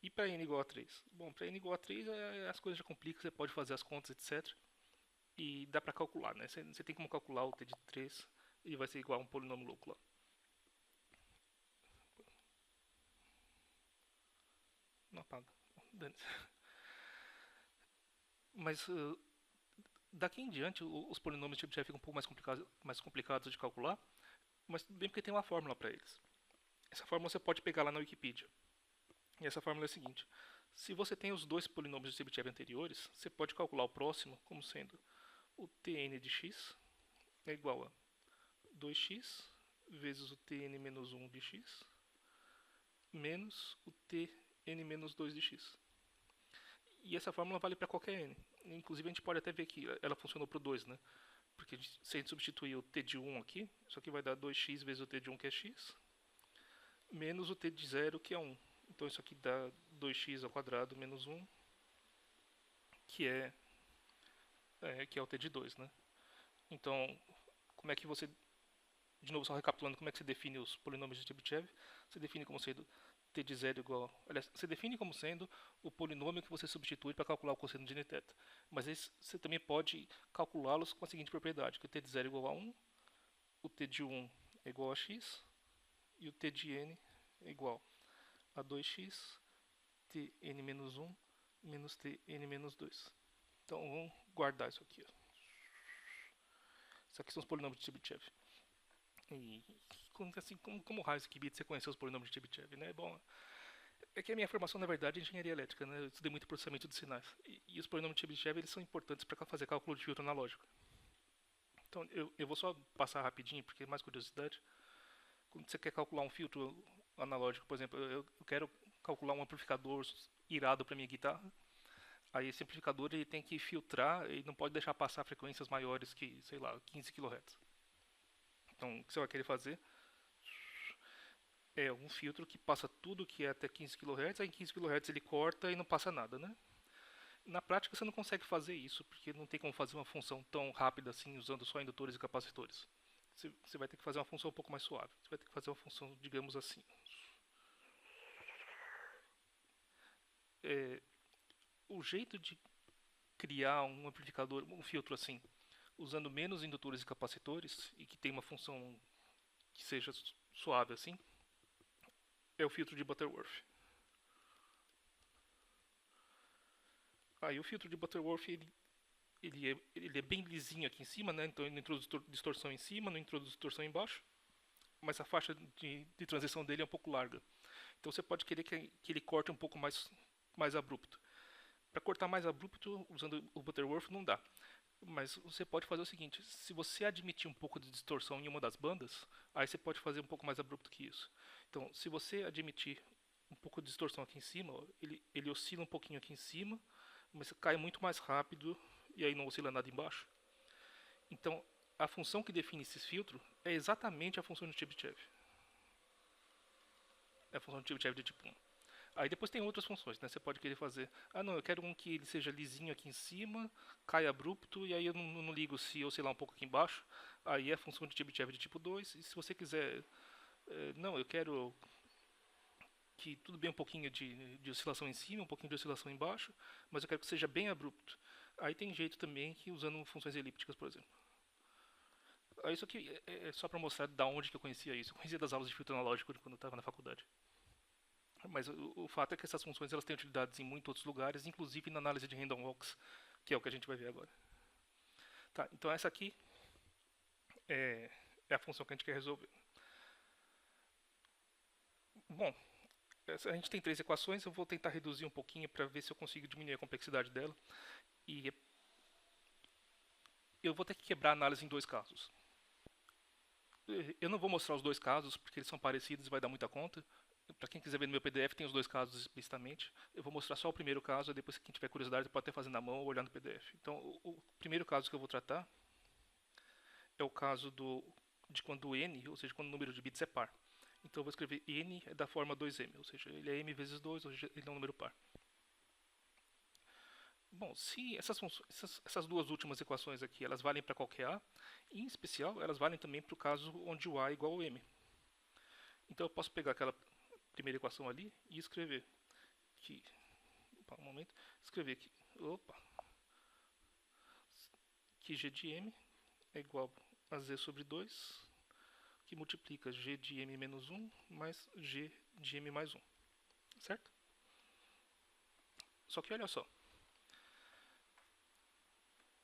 E para n igual a 3? Bom, para n igual a 3 as coisas já complicam, você pode fazer as contas, etc. E dá para calcular, né? Você tem como calcular o t de 3 e vai ser igual a um polinômio louco lá. Não apaga. Mas daqui em diante os polinômios de Chebyshev ficam um pouco mais complicados de calcular, mas tudo bem porque tem uma fórmula para eles. Essa fórmula você pode pegar lá na Wikipedia. E essa fórmula é a seguinte: se você tem os dois polinômios de Chebyshev anteriores, você pode calcular o próximo como sendo o Tn de x é igual a 2x vezes o Tn menos 1 de x menos o Tn menos 2 de x. E essa fórmula vale para qualquer n. Inclusive a gente pode até ver que ela funcionou para o 2, né? Porque se a gente substituir o t de 1 aqui, isso aqui vai dar 2x vezes o t de 1, que é x, menos o t de 0, que é 1. Então isso aqui dá 2x ao quadrado menos 1, que é o t de 2, né? Então, como é que você, de novo só recapitulando, como é que você define os polinômios de Chebyshev? Você define como sendo t de 0 igual, aliás, você define como sendo o polinômio que você substitui para calcular o cosseno de nθ. Mas você também pode calculá-los com a seguinte propriedade, que o t de 0 é igual a 1, o t de 1 é igual a x, e o t de n é igual a 2x, tn menos 1, menos tn menos 2. Então vamos guardar isso aqui. Ó. Isso aqui são os polinômios de Chebyshev. E assim, como raios que você conheceu os polinômios de Chebyshev, né? Bom, é que a minha formação, na verdade, é engenharia elétrica, né? Eu estudei muito processamento de sinais. E os polinômios de Chebyshev, eles são importantes para fazer cálculo de filtro analógico. Então, eu vou só passar rapidinho, porque é mais curiosidade. Quando você quer calcular um filtro analógico, por exemplo, eu quero calcular um amplificador irado para minha guitarra. Aí esse amplificador ele tem que filtrar e não pode deixar passar frequências maiores que, sei lá, 15 kHz. Então, o que você vai querer fazer é um filtro que passa tudo que é até 15 kHz, aí em 15 kHz ele corta e não passa nada, né? Na prática você não consegue fazer isso, porque não tem como fazer uma função tão rápida assim, usando só indutores e capacitores. Você vai ter que fazer uma função um pouco mais suave. Você vai ter que fazer uma função, digamos assim. O jeito de criar um amplificador, um filtro assim, usando menos indutores e capacitores, e que tem uma função que seja suave assim, é o filtro de Butterworth. Aí o filtro de Butterworth ele é bem lisinho aqui em cima, né? Então ele não introduz distorção em cima, não introduz distorção embaixo, mas a faixa de transição dele é um pouco larga. Então você pode querer que ele corte um pouco mais abrupto. Para cortar mais abrupto, usando o Butterworth, não dá. Mas você pode fazer o seguinte, se você admitir um pouco de distorção em uma das bandas, aí você pode fazer um pouco mais abrupto que isso. Então, se você admitir um pouco de distorção aqui em cima, ó, ele oscila um pouquinho aqui em cima, mas cai muito mais rápido e aí não oscila nada embaixo. Então, a função que define esses filtros é exatamente a função de Chebyshev. É a função de Chebyshev de tipo 1. Aí depois tem outras funções, né? Você pode querer fazer, ah não, eu quero um que ele seja lisinho aqui em cima, caia abrupto, e aí eu não ligo se oscilar um pouco aqui embaixo. Aí é a função de Chebyshev de tipo 2. E se você quiser, não, eu quero que tudo bem um pouquinho de oscilação em cima, um pouquinho de oscilação embaixo, mas eu quero que seja bem abrupto. Aí tem jeito também que usando funções elípticas, por exemplo. Isso aqui é só para mostrar da onde que eu conhecia isso. Eu conhecia das aulas de filtro analógico quando eu estava na faculdade. Mas o fato é que essas funções elas têm utilidades em muitos outros lugares, inclusive na análise de random walks, que é o que a gente vai ver agora. Tá, então essa aqui é a função que a gente quer resolver. Bom, a gente tem três equações, eu vou tentar reduzir um pouquinho para ver se eu consigo diminuir a complexidade dela. E eu vou ter que quebrar a análise em dois casos. Eu não vou mostrar os dois casos, porque eles são parecidos e vai dar muita conta. Para quem quiser ver no meu PDF, tem os dois casos explicitamente. Eu vou mostrar só o primeiro caso, e depois quem tiver curiosidade pode até fazer na mão ou olhar no PDF. Então, o primeiro caso que eu vou tratar é o caso de quando n, ou seja, quando o número de bits é par. Então eu vou escrever n é da forma 2m, ou seja, ele é m vezes 2, ou seja, ele é um número par. Bom, se essas duas últimas equações aqui, elas valem para qualquer a, em especial, elas valem também para o caso onde o a é igual ao m. Então eu posso pegar aquela primeira equação ali e escrever que, opa, um momento, escrever que, que g de m é igual a z sobre 2, que multiplica g de m menos 1 mais g de m mais 1, certo? Só que olha só,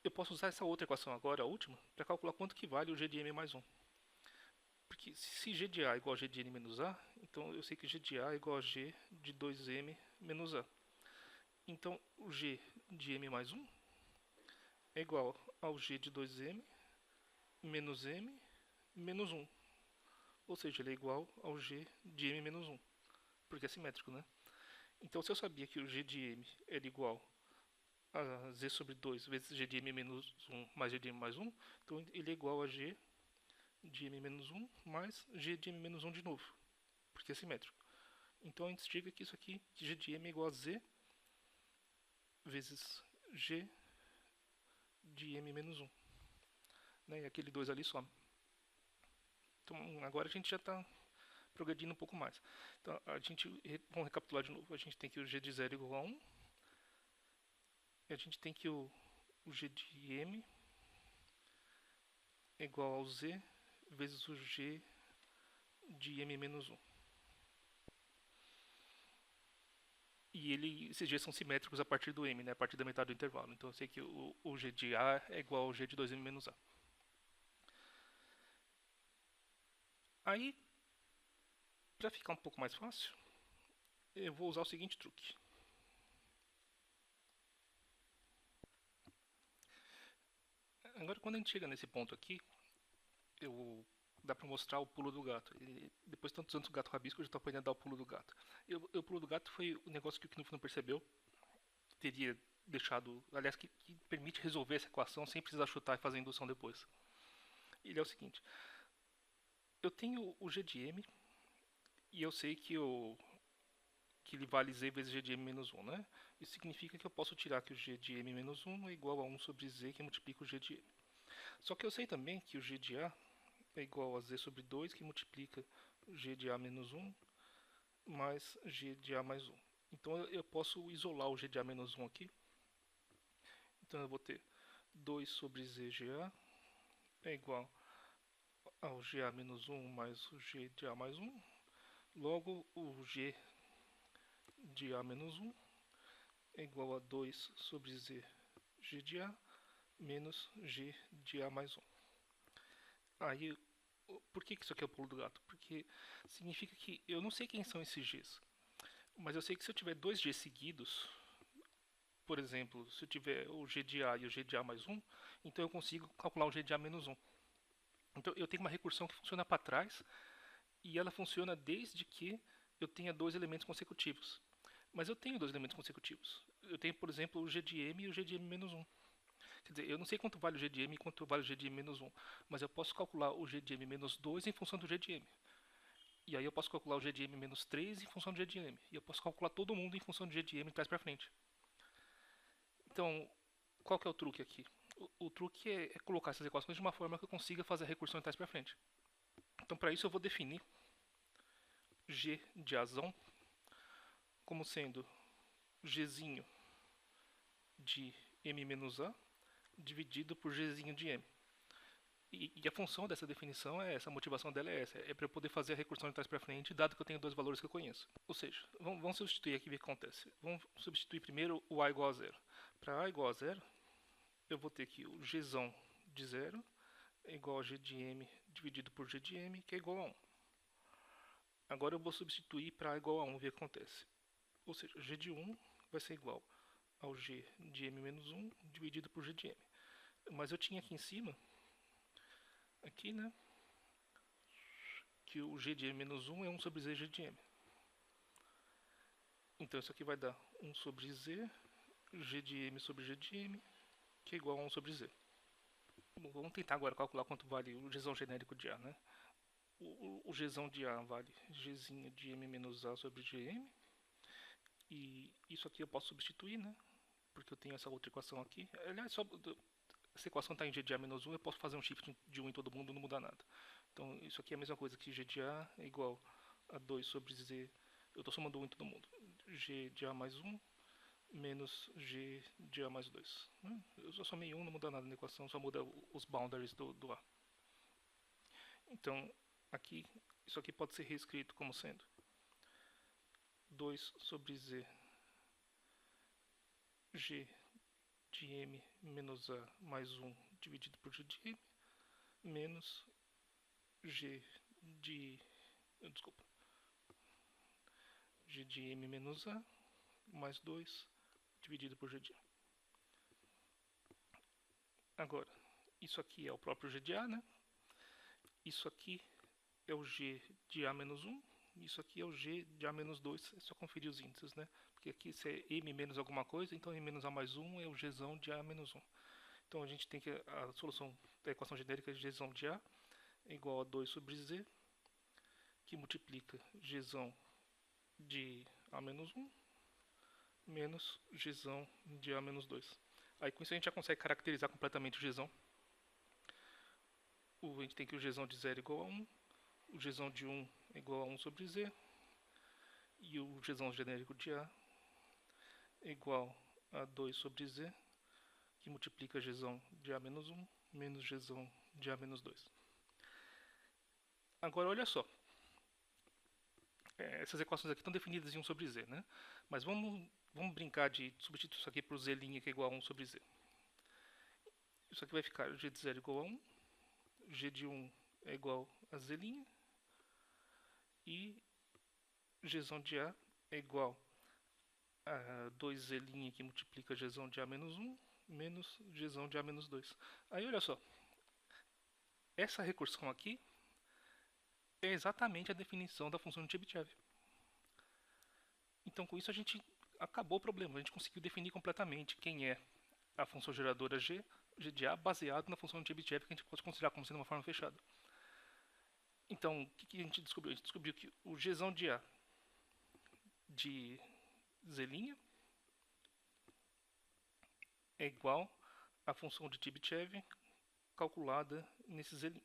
eu posso usar essa outra equação agora, a última, para calcular quanto que vale o g de m mais 1. Porque se g de a é igual a g de n menos a, então eu sei que g de a é igual a g de 2m menos a. Então o g de m mais 1 é igual ao g de 2m menos m menos 1. Ou seja, ele é igual ao g de m menos 1. Porque é simétrico, né? Então se eu sabia que o g de m era igual a z sobre 2 vezes g de m menos 1 mais g de m mais 1, então ele é igual a g de m menos 1 mais g de m menos 1 de novo, porque é simétrico. Então a gente chega que isso aqui, que g de m é igual a z vezes g de m menos 1. Né? E aquele 2 ali some. Então agora a gente já está progredindo um pouco mais. Então vamos recapitular de novo. A gente tem que o g de 0 igual a 1. E a gente tem que o g de m é igual ao z vezes o g de m menos 1. E esses g são simétricos a partir do m, né, a partir da metade do intervalo. Então eu sei que o g de a é igual ao g de 2m menos a. Aí, para ficar um pouco mais fácil, eu vou usar o seguinte truque. Agora, quando a gente chega nesse ponto aqui, dá para mostrar o pulo do gato. E depois de tantos anos do gato rabisco, eu já estou aprendendo a dar o pulo do gato. O pulo do gato foi o negócio que o Knuth não percebeu. Teria deixado, aliás, que permite resolver essa equação sem precisar chutar e fazer indução depois. Ele é o seguinte: eu tenho o g de m e eu sei que ele vale z vezes g de m menos 1, né? Isso significa que eu posso tirar que o g de m menos 1 é igual a 1 sobre z, que multiplica o g de m. Só que eu sei também que o g de a é igual a z sobre 2, que multiplica g de a menos 1 mais g de a mais 1. Então eu posso isolar o g de a menos 1 aqui. Então eu vou ter 2 sobre zga é igual ao ga menos 1 mais o g de a mais 1. Logo, o g de a menos 1 é igual a 2 sobre z g de a menos g de a mais 1. Aí, por que isso aqui é o pulo do gato? Porque significa que eu não sei quem são esses g's, mas eu sei que se eu tiver dois g seguidos, por exemplo, se eu tiver o g de a e o g de a mais 1, então eu consigo calcular o g de a menos 1. Então eu tenho uma recursão que funciona para trás, e ela funciona desde que eu tenha dois elementos consecutivos. Mas eu tenho dois elementos consecutivos. Eu tenho, por exemplo, o g de m e o g de m menos 1. Quer dizer, eu não sei quanto vale o g de m e quanto vale o g de m menos 1, mas eu posso calcular o g de m menos 2 em função do g de m. E aí eu posso calcular o g de m menos 3 em função do g de m. E eu posso calcular todo mundo em função do g de m trás para frente. Então, qual que é o truque aqui? O truque é colocar essas equações de uma forma que eu consiga fazer a recursão de trás para frente. Então, para isso eu vou definir g de azão como sendo gzinho de m menos a dividido por gzinho de m. E a função dessa definição é essa, a motivação dela é essa, é para eu poder fazer a recursão de trás para frente, dado que eu tenho dois valores que eu conheço. Ou seja, vamos substituir aqui e ver o que acontece. Vamos substituir primeiro o a igual a zero. Para a igual a zero, eu vou ter aqui o gzão de zero é igual a g de m dividido por g de m, que é igual a 1. Agora eu vou substituir para a igual a 1 e ver o que acontece. Ou seja, g de 1 vai ser igual ao g de m menos 1 dividido por g de m. Mas eu tinha aqui em cima, aqui, né, que o g de m menos 1 é 1 sobre z g de m. Então isso aqui vai dar 1 sobre z, g de m sobre g de m, que é igual a 1 sobre z. Bom, vamos tentar agora calcular quanto vale o gzão genérico de a, né? O gzão de a vale gzinho de m menos a sobre gm. E isso aqui eu posso substituir, né? Porque eu tenho essa outra equação aqui. Aliás, essa equação está em g de a menos 1, eu posso fazer um shift de 1 em todo mundo, não muda nada. Então isso aqui é a mesma coisa que g de a é igual a 2 sobre z. Eu estou somando 1 em todo mundo. G de a mais 1 menos g de a mais 2. Eu só somei 1, não muda nada na equação, só muda os boundaries do a. Então, aqui, isso aqui pode ser reescrito como sendo 2 sobre z g de m menos a mais 1 dividido por g de m menos g de... desculpa. G de m menos a mais 2 dividido por g de m. Agora, isso aqui é o próprio g de a, né? Isso aqui é o g de a menos 1. Isso aqui é o g de a menos 2. É só conferir os índices, né? Porque aqui se é m menos alguma coisa, então m menos a mais 1 é o gzão de a menos 1. Então a gente tem que a solução da equação genérica de gzão de a é igual a 2 sobre z, que multiplica gzão de a menos 1 menos gzão de a menos 2. Aí com isso a gente já consegue caracterizar completamente o gzão. A gente tem que o gzão de 0 é igual a 1, o gzão de 1 é igual a 1 sobre z, e o gzão genérico de a é igual a 2 sobre z, que multiplica gzão de a menos 1 menos gzão de a menos 2. Agora olha só, essas equações aqui estão definidas em 1 sobre z, né? Mas vamos brincar de substituir isso aqui por z' que é igual a 1 sobre z. Isso aqui vai ficar g de 0 igual a 1, g de 1 é igual a z' e gzão de a é igual a 2z' que multiplica gzão de a menos 1 menos gzão de a menos 2. Aí olha só, essa recursão aqui é exatamente a definição da função de Chebyshev. Então com isso a gente acabou o problema, a gente conseguiu definir completamente quem é a função geradora g de a baseado na função de Chebyshev, que a gente pode considerar como sendo uma forma fechada. Então, o que a gente descobriu? A gente descobriu que o gzão de a de z' é igual à função de Chebyshev calculada nesse z'.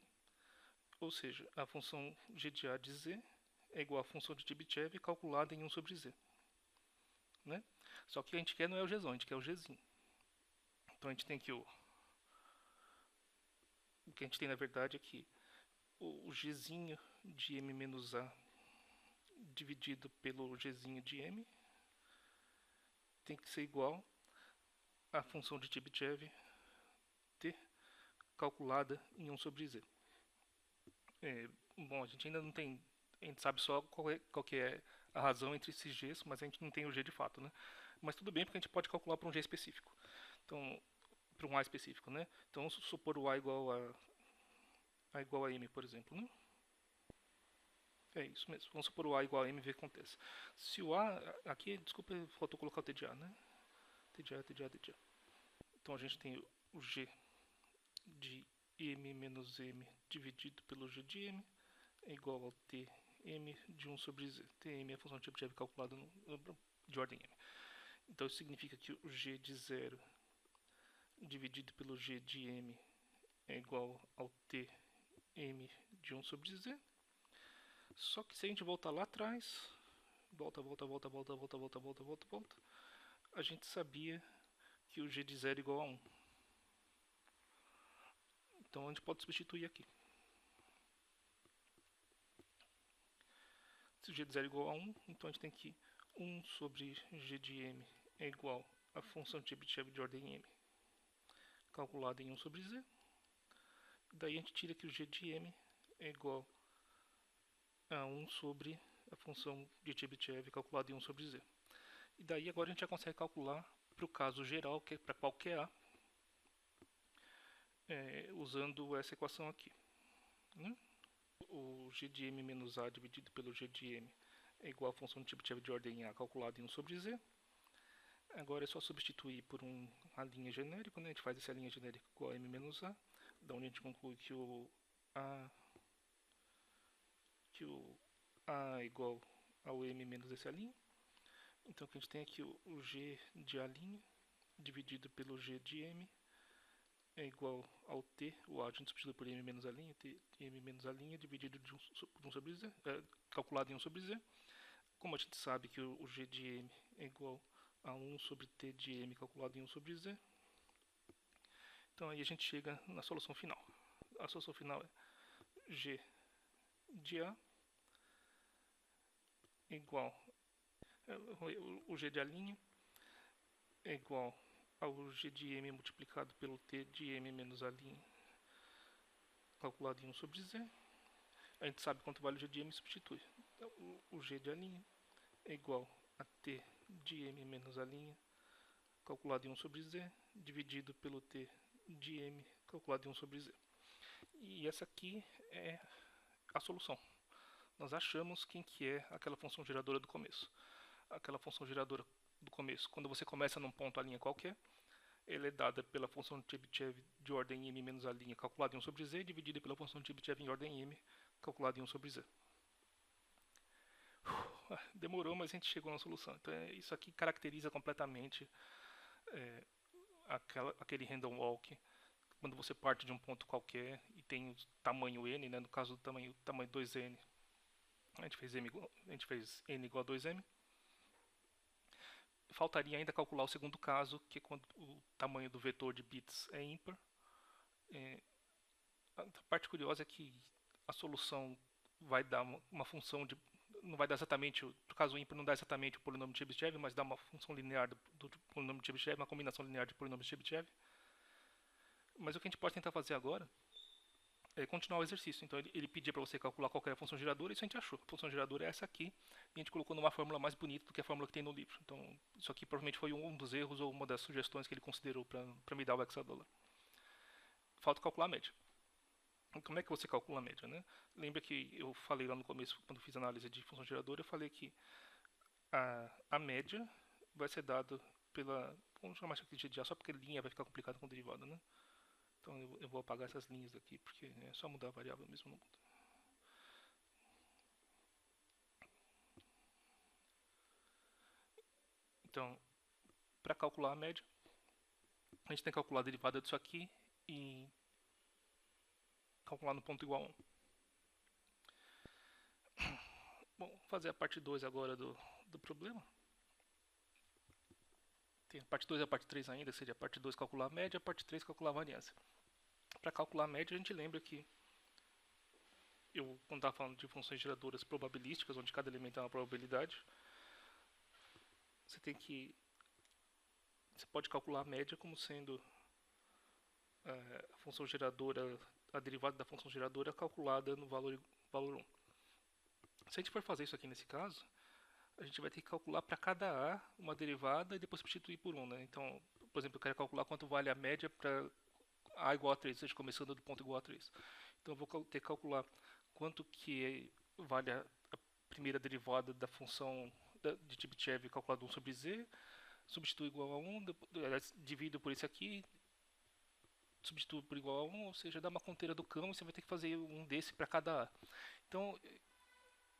Ou seja, a função g de a de z é igual à função de Chebyshev calculada em 1 sobre z. Né? Só que o que a gente quer não é o gzão, a gente quer o gzinho. Então a gente tem que o que a gente tem na verdade é que o gzinho de m menos a dividido pelo gzinho de m tem que ser igual à função de Chebyshev t calculada em 1 sobre z. Bom, a gente ainda não tem, a gente sabe só qual que é a razão entre esses g's, mas a gente não tem o g de fato, né? Mas tudo bem porque a gente pode calcular para um g específico. Então, para um a específico, né? Então, vamos supor o a igual a m, por exemplo, né? É isso mesmo. Vamos supor o A igual a M e ver o que acontece. Se o A, aqui, desculpa, faltou colocar o TDA, né? TDA, TDA, TDA. Então a gente tem o G de M menos M dividido pelo G de M é igual ao Tm de 1 sobre Z. Tm é a função de Chebyshev calculada de ordem M. Então isso significa que o G de 0 dividido pelo G de M é igual ao Tm de 1 sobre Z. Só que se a gente voltar lá atrás, volta, a gente sabia que o G de 0 é igual a 1. Então a gente pode substituir aqui. Se o G de 0 é igual a 1, então a gente tem que 1 sobre G de M é igual à função de Chebyshev de ordem M, calculada em 1 sobre Z. Daí a gente tira que o G de M é igual a 1 sobre a função de Chebyshev calculada em 1 sobre Z. E daí agora a gente já consegue calcular para o caso geral, que é para qualquer A, usando essa equação aqui. Né? O G de M menos A dividido pelo G de M é igual à função de Chebyshev de ordem A calculada em 1 sobre Z. Agora é só substituir por uma linha genérica, né? A gente faz essa linha genérica igual a M menos A, da onde a gente conclui que o A é igual ao M menos essa linha. Então aqui a gente tem aqui o G de A' dividido pelo G de M é igual ao T, o A a gente substitui por M menos A', M menos A' dividido por 1 sobre Z, calculado em 1 sobre Z. Como a gente sabe que o G de M é igual a 1 sobre T de M calculado em 1 sobre Z, então aí a gente chega na solução final. A solução final é G de A igual, o G de A' é igual ao G de M multiplicado pelo T de M menos A' calculado em 1 sobre Z. A gente sabe quanto vale o G de M e substitui. Então, o G de A' é igual a T de M menos A' calculado em 1 sobre Z, dividido pelo T de M calculado em 1 sobre Z. E essa aqui é a solução. Nós achamos quem que é aquela função geradora do começo. Aquela função geradora do começo, quando você começa num ponto A' qualquer, ela é dada pela função de Chebyshev de ordem M menos A' calculada em 1 sobre Z, dividida pela função de Chebyshev em ordem M calculada em 1 sobre Z. Demorou, mas a gente chegou na solução. Então isso aqui caracteriza completamente aquele random walk, quando você parte de um ponto qualquer e tem o tamanho n, né, no caso do tamanho 2n, a gente fez n igual a 2m. Faltaria ainda calcular o segundo caso, que é quando o tamanho do vetor de bits é ímpar. A parte curiosa é que a solução vai dar uma função de... não vai dar exatamente, no caso ímpar não dá exatamente o polinômio de Chebyshev, mas dá uma função linear do polinômio de Chebyshev, uma combinação linear de polinômios de Chebyshev. Mas o que a gente pode tentar fazer agora é continuar o exercício. Então ele pedia para você calcular qual era a função geradora, e isso a gente achou. A função geradora é essa aqui, e a gente colocou numa fórmula mais bonita do que a fórmula que tem no livro. Então isso aqui provavelmente foi um dos erros ou uma das sugestões que ele considerou para me dar o hexadólar. Falta calcular a média. Como é que você calcula a média, né? Lembra que eu falei lá no começo, quando fiz análise de função geradora, eu falei que a média vai ser dada pela... vamos chamar isso aqui de GDA, só porque linha vai ficar complicado com derivada, né? Então eu vou apagar essas linhas aqui, porque é só mudar a variável mesmo, não muda. Então, para calcular a média, a gente tem que calcular a derivada disso aqui e calcular no ponto igual a 1. Bom, vou fazer a parte 2 agora do problema. Tem a parte 2 e a parte 3 ainda, seria a parte 2 calcular a média, a parte 3 calcular a variância. Para calcular a média, a gente lembra que quando estava falando de funções geradoras probabilísticas, onde cada elemento é uma probabilidade, você pode calcular a média como sendo a função geradora, a derivada da função geradora calculada no valor 1. Se a gente for fazer isso aqui nesse caso, a gente vai ter que calcular para cada A uma derivada e depois substituir por 1, né? Então, por exemplo, eu quero calcular quanto vale a média para A igual a 3, ou seja, começando do ponto igual a 3. Então eu vou ter que calcular quanto que vale primeira derivada da função de Chebyshev calculado 1 sobre z, substituo igual a 1, divido por esse aqui, substituo por igual a 1, ou seja, dá uma conteira do cão e você vai ter que fazer um desse para cada A. Então,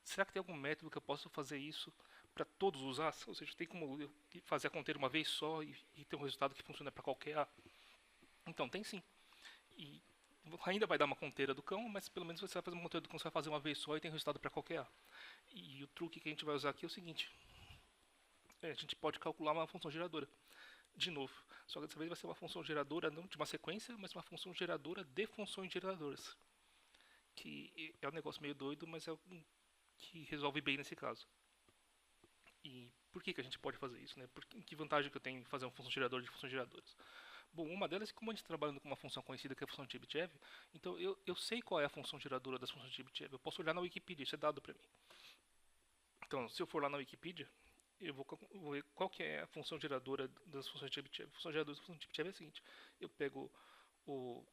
será que tem algum método que eu possa fazer isso para todos os A's? Ou seja, tem como fazer a conteira uma vez só e ter um resultado que funciona para qualquer A? Então, tem sim. E ainda vai dar uma conteira do cão, mas pelo menos você vai fazer uma conteira do cão, você vai fazer uma vez só e tem resultado para qualquer A. E o truque que a gente vai usar aqui é o seguinte: a gente pode calcular uma função geradora. De novo, só que dessa vez vai ser uma função geradora não de uma sequência, mas uma função geradora de funções geradoras. Que é um negócio meio doido, mas é um que resolve bem nesse caso. E por que a gente pode fazer isso, né? Que vantagem que eu tenho em fazer uma função geradora de funções geradoras? Bom, uma delas é que como a gente está trabalhando com uma função conhecida que é a função de Chebyshev, então eu sei qual é a função geradora das funções de Chebyshev. Eu posso olhar na Wikipedia, isso é dado para mim. Então, se eu for lá na Wikipedia, eu vou ver qual que é a função geradora das funções de Chebyshev. A função geradora das funções de Chebyshev é a seguinte: eu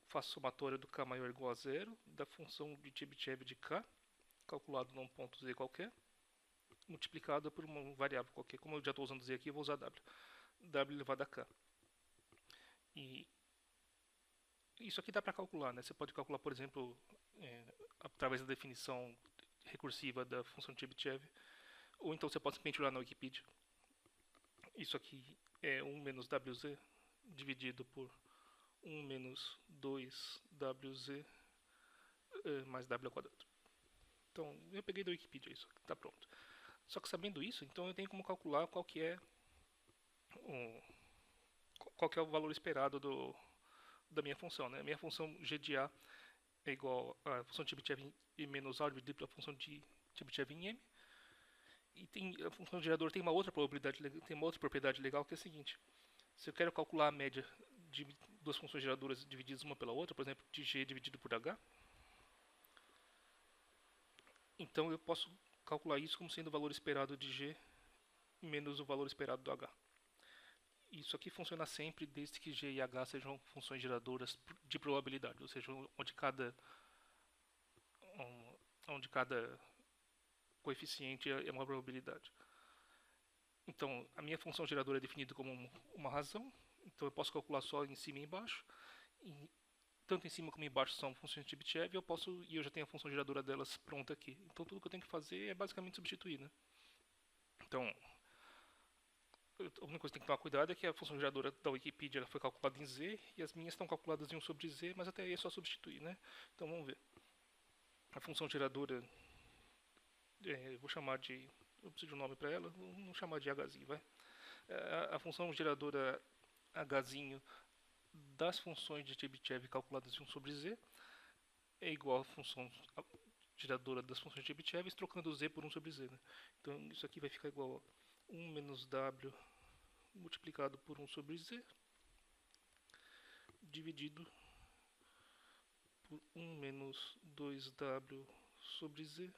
faço somatório do k maior ou igual a zero da função de Chebyshev de k, calculado num ponto z qualquer, multiplicado por uma variável qualquer. Como eu já estou usando z aqui, eu vou usar w elevado a k. E isso aqui dá para calcular, né? Você pode calcular, por exemplo, através da definição recursiva da função de Chebyshev, ou então você pode simplesmente olhar na Wikipedia. Isso aqui é 1 menos wz dividido por 1 menos 2wz mais w ao quadrado. Então, eu peguei da Wikipedia isso, está pronto. Só que sabendo isso, então eu tenho como calcular qual que é o valor esperado da minha função, né? A minha função g de a é igual à função de Chebyshev em menos a dividido pela função de Chebyshev em m. E a função geradora tem uma outra probabilidade, tem uma outra propriedade legal que é a seguinte: se eu quero calcular a média de duas funções geradoras divididas uma pela outra, por exemplo, de g dividido por h, então eu posso calcular isso como sendo o valor esperado de g menos o valor esperado do h. Isso aqui funciona sempre desde que g e h sejam funções geradoras de probabilidade, ou seja, onde cada coeficiente é uma probabilidade. Então, a minha função geradora é definida como uma razão, então eu posso calcular só em cima e embaixo. E tanto em cima como embaixo são funções de Chebyshev, e eu já tenho a função geradora delas pronta aqui. Então tudo que eu tenho que fazer é basicamente substituir, né? Então, a única coisa que tem que tomar cuidado é que a função geradora da Wikipedia ela foi calculada em z e as minhas estão calculadas em 1 sobre z, mas até aí é só substituir, né? Então vamos ver. A função geradora, eu vou chamar de, eu preciso de um nome para ela, vamos chamar de hzinho, vai. A função geradora hzinho das funções de Chebyshev calculadas em 1 sobre z é igual à função geradora das funções de Chebyshev trocando z por 1 sobre z, né? Então isso aqui vai ficar igual a 1 menos w multiplicado por 1 sobre z dividido por 1 menos 2w sobre z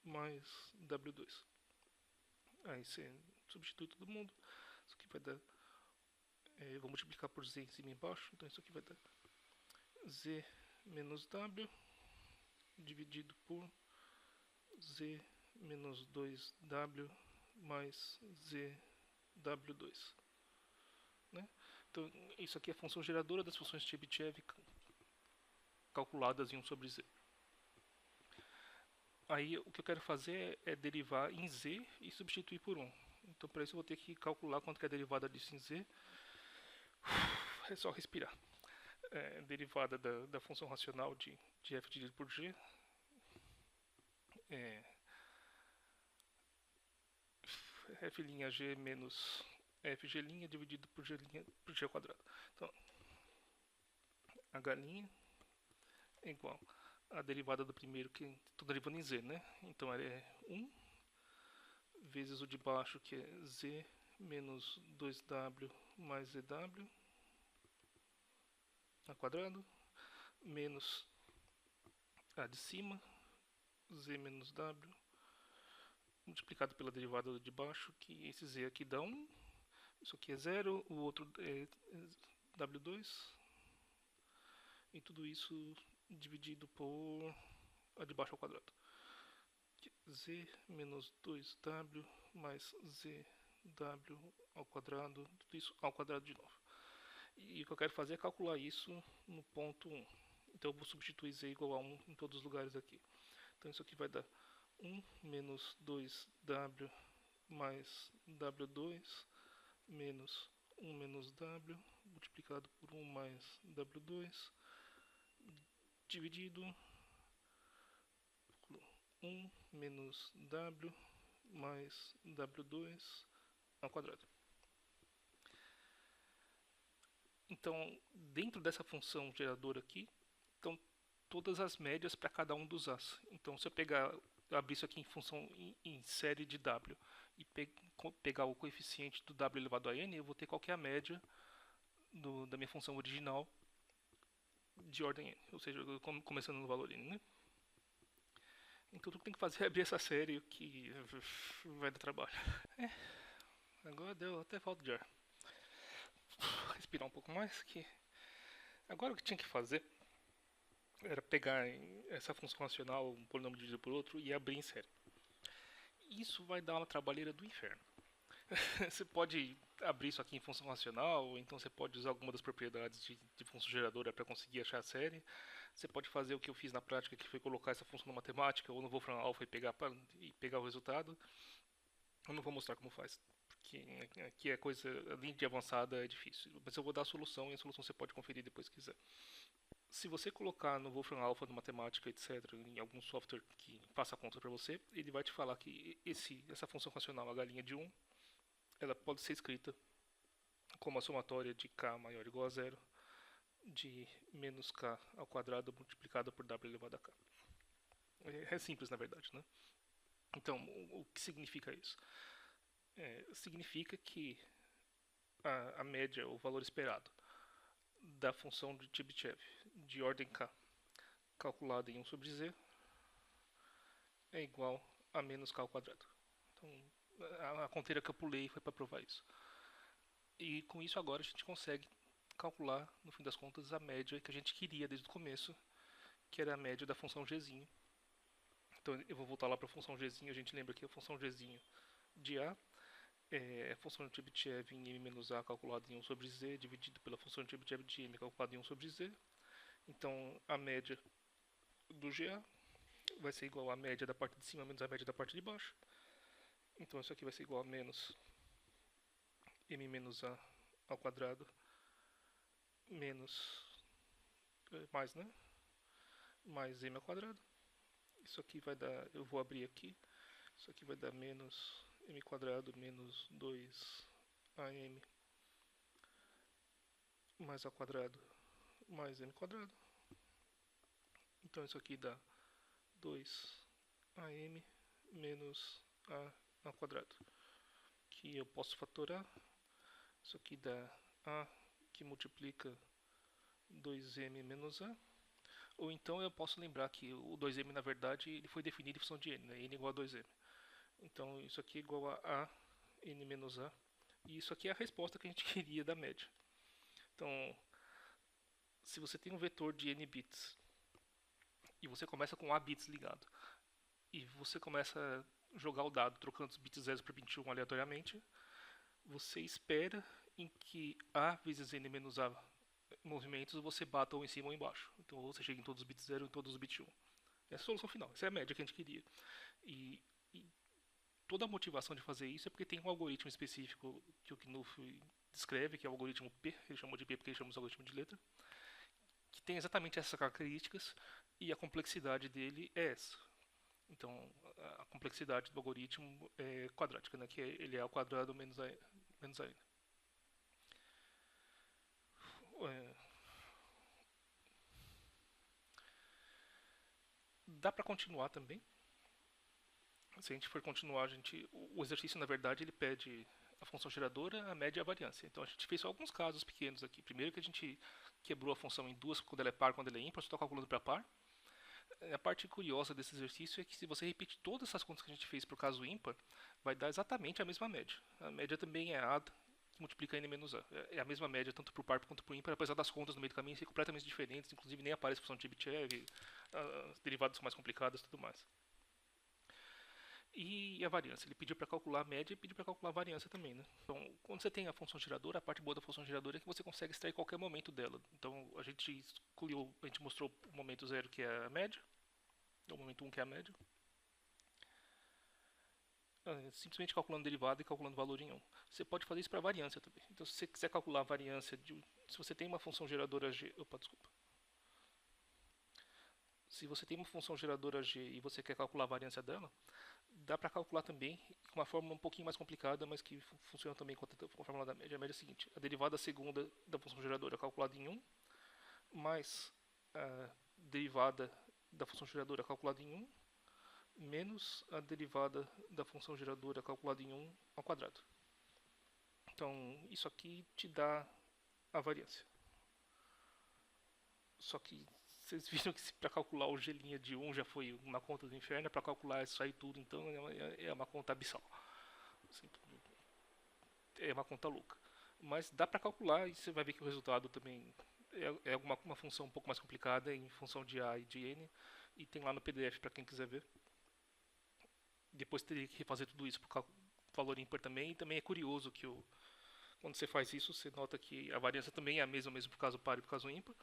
mais w2. Aí você substitui todo mundo. Isso aqui vai dar... eu vou multiplicar por z em cima e embaixo. Então isso aqui vai dar z menos w dividido por z menos 2w mais zw2. Né? Então isso aqui é a função geradora das funções de Chebyshev calculadas em 1 sobre z. Aí o que eu quero fazer é derivar em z e substituir por 1. Então para isso eu vou ter que calcular quanto que é a derivada disso em z. É só respirar. Derivada da função racional de f dividido por g f'g menos fg' dividido por g ao quadrado. Então, h' é igual a derivada do primeiro, que estou derivando em z, né? Então ela é 1 vezes o de baixo, que é z menos 2w mais zw ao quadrado, menos a de cima, z menos w, multiplicado pela derivada do de baixo, que esse z aqui dá 1, isso aqui é 0, o outro é w2, e tudo isso dividido por a de baixo ao quadrado. z menos 2w mais zw ao quadrado, tudo isso ao quadrado de novo. E o que eu quero fazer é calcular isso no ponto 1. Então eu vou substituir z igual a 1 em todos os lugares aqui. Então isso aqui vai dar 1 menos 2w mais w2 menos 1 menos w multiplicado por 1 mais w2 dividido 1 menos w mais w2 ao quadrado. Então, dentro dessa função geradora aqui, estão todas as médias para cada um dos A's. Então, se eu abrir isso aqui em função em série de w e pegar o coeficiente do w elevado a n, eu vou ter qual que é a média da minha função original de ordem n, ou seja, começando no valor n, né? Então tudo que tem que fazer é abrir essa série, que vai dar trabalho. Agora deu até falta de ar. Respirar um pouco mais. Agora o que tinha que fazer era pegar essa função racional, um polinômio dividido por outro, e abrir em série. Isso vai dar uma trabalheira do inferno. Você pode abrir isso aqui em função racional, ou então você pode usar alguma das propriedades de função geradora para conseguir achar a série. Você pode fazer o que eu fiz na prática, que foi colocar essa função na matemática ou no Wolfram Alpha e pegar o resultado. Eu não vou mostrar como faz, porque aqui é coisa, além de avançada, é difícil. Mas eu vou dar a solução, e a solução você pode conferir depois se quiser. Se você colocar no Wolfram Alpha, no matemática, etc., em algum software que faça a conta para você, ele vai te falar que essa função racional, a galinha de 1, ela pode ser escrita como a somatória de k maior ou igual a zero de menos k ao quadrado multiplicado por w elevado a k. É simples, na verdade, né? Então, o que significa isso? Significa que a média, o valor esperado da função de Chebyshev de ordem k, calculada em 1 sobre z, é igual a menos k ao quadrado. Então, a conteira que eu pulei foi para provar isso. E com isso agora a gente consegue calcular, no fim das contas, a média que a gente queria desde o começo, que era a média da função gzinho. Então eu vou voltar lá para a função gzinho, a gente lembra que a função gzinho de a é a função de Chebyshev em m menos a calculada em 1 sobre z, dividido pela função de Chebyshev de m calculada em 1 sobre z. Então a média do GA vai ser igual à média da parte de cima menos a média da parte de baixo. Então isso aqui vai ser igual a menos m menos a ao quadrado menos mais, né? Mais m ao quadrado. Isso aqui vai dar, eu vou abrir aqui, isso aqui vai dar menos m quadrado menos 2am mais ao quadrado mais m quadrado. Então isso aqui dá 2am menos a ao quadrado, que eu posso fatorar. Isso aqui dá a que multiplica 2m menos a. Ou então eu posso lembrar que o 2m na verdade ele foi definido em função de n, né? N igual a 2m. Então isso aqui é igual a n menos a. E isso aqui é a resposta que a gente queria da média. Então, se você tem um vetor de n bits e você começa com a bits ligado e você começa a jogar o dado trocando os bits 0 para 21 aleatoriamente, você espera em que a vezes n menos a movimentos você bata ou em cima ou embaixo. Então você chega em todos os bits 0 e em todos os bits 1. Essa é a solução final, essa é a média que a gente queria. E toda a motivação de fazer isso é porque tem um algoritmo específico que o Knuth descreve, que é o algoritmo P, ele chamou de P porque ele chama de algoritmo de letra, que tem exatamente essas características e a complexidade dele é essa. Então a complexidade do algoritmo é quadrática, né? Que ele é ao quadrado menos a n. Dá para continuar também. Se a gente for continuar, o exercício na verdade ele pede a função geradora, a média e a variância. Então a gente fez só alguns casos pequenos aqui. Primeiro que a gente quebrou a função em duas quando ela é par, quando ela é ímpar, só está calculando para par. A parte curiosa desse exercício é que se você repetir todas essas contas que a gente fez para o caso ímpar, vai dar exatamente a mesma média. A média também é a que multiplica n menos a. É a mesma média tanto para o par quanto para o ímpar, apesar das contas no meio do caminho serem completamente diferentes, inclusive nem aparece a função de Chebyshev, as derivadas são mais complicadas e tudo mais. E a variância, ele pediu para calcular a média e pediu para calcular a variância também, né? Então, quando você tem a função geradora, a parte boa da função geradora é que você consegue extrair qualquer momento dela. Então, a gente mostrou o momento zero que é a média, o momento 1 que é a média, simplesmente calculando derivada e calculando valor em 1. Você pode fazer isso para variância também. Então, se você quiser calcular a variância se você tem uma função geradora g, opa, desculpa. Se você tem uma função geradora g e você quer calcular a variância dela, dá para calcular também com uma fórmula um pouquinho mais complicada, mas que funciona também com a fórmula da média. A média é a seguinte: a derivada segunda da função geradora é calculada em 1, mais a derivada da função geradora calculada em 1, menos a derivada da função geradora calculada em 1 ao quadrado. Então, isso aqui te dá a variância. Só que vocês viram que para calcular o g' de 1 já foi uma conta do inferno, para calcular isso aí tudo, então é uma conta abissal. Assim, é uma conta louca. Mas dá para calcular e você vai ver que o resultado também é uma função um pouco mais complicada em função de A e de N. E tem lá no PDF para quem quiser ver. Depois teria que refazer tudo isso por valor ímpar também. E também é curioso que quando você faz isso, você nota que a variância também é a mesma, mesmo por caso par e por caso ímpar.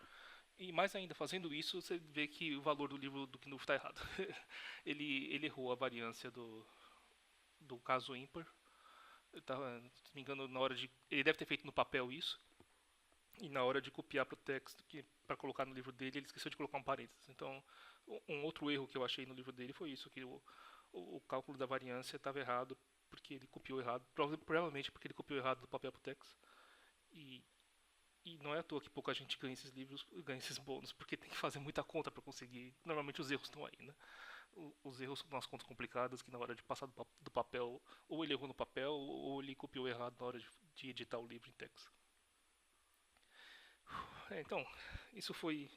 E mais ainda, fazendo isso, você vê que o valor do livro do Knuth está errado. ele errou a variância do caso ímpar. Tava, se não me engano, ele deve ter feito no papel isso. E na hora de copiar para o texto, para colocar no livro dele, ele esqueceu de colocar um parênteses. Então, um outro erro que eu achei no livro dele foi isso, que o cálculo da variância estava errado porque ele copiou errado, provavelmente porque ele copiou errado do papel para o texto. E, e não é à toa que pouca gente ganha esses livros, ganha esses bônus, porque tem que fazer muita conta para conseguir. Normalmente os erros estão aí, né? Os erros são umas contas complicadas que na hora de passar do papel, ou ele errou no papel, ou ele copiou errado na hora de editar o livro em texto. Então, isso foi.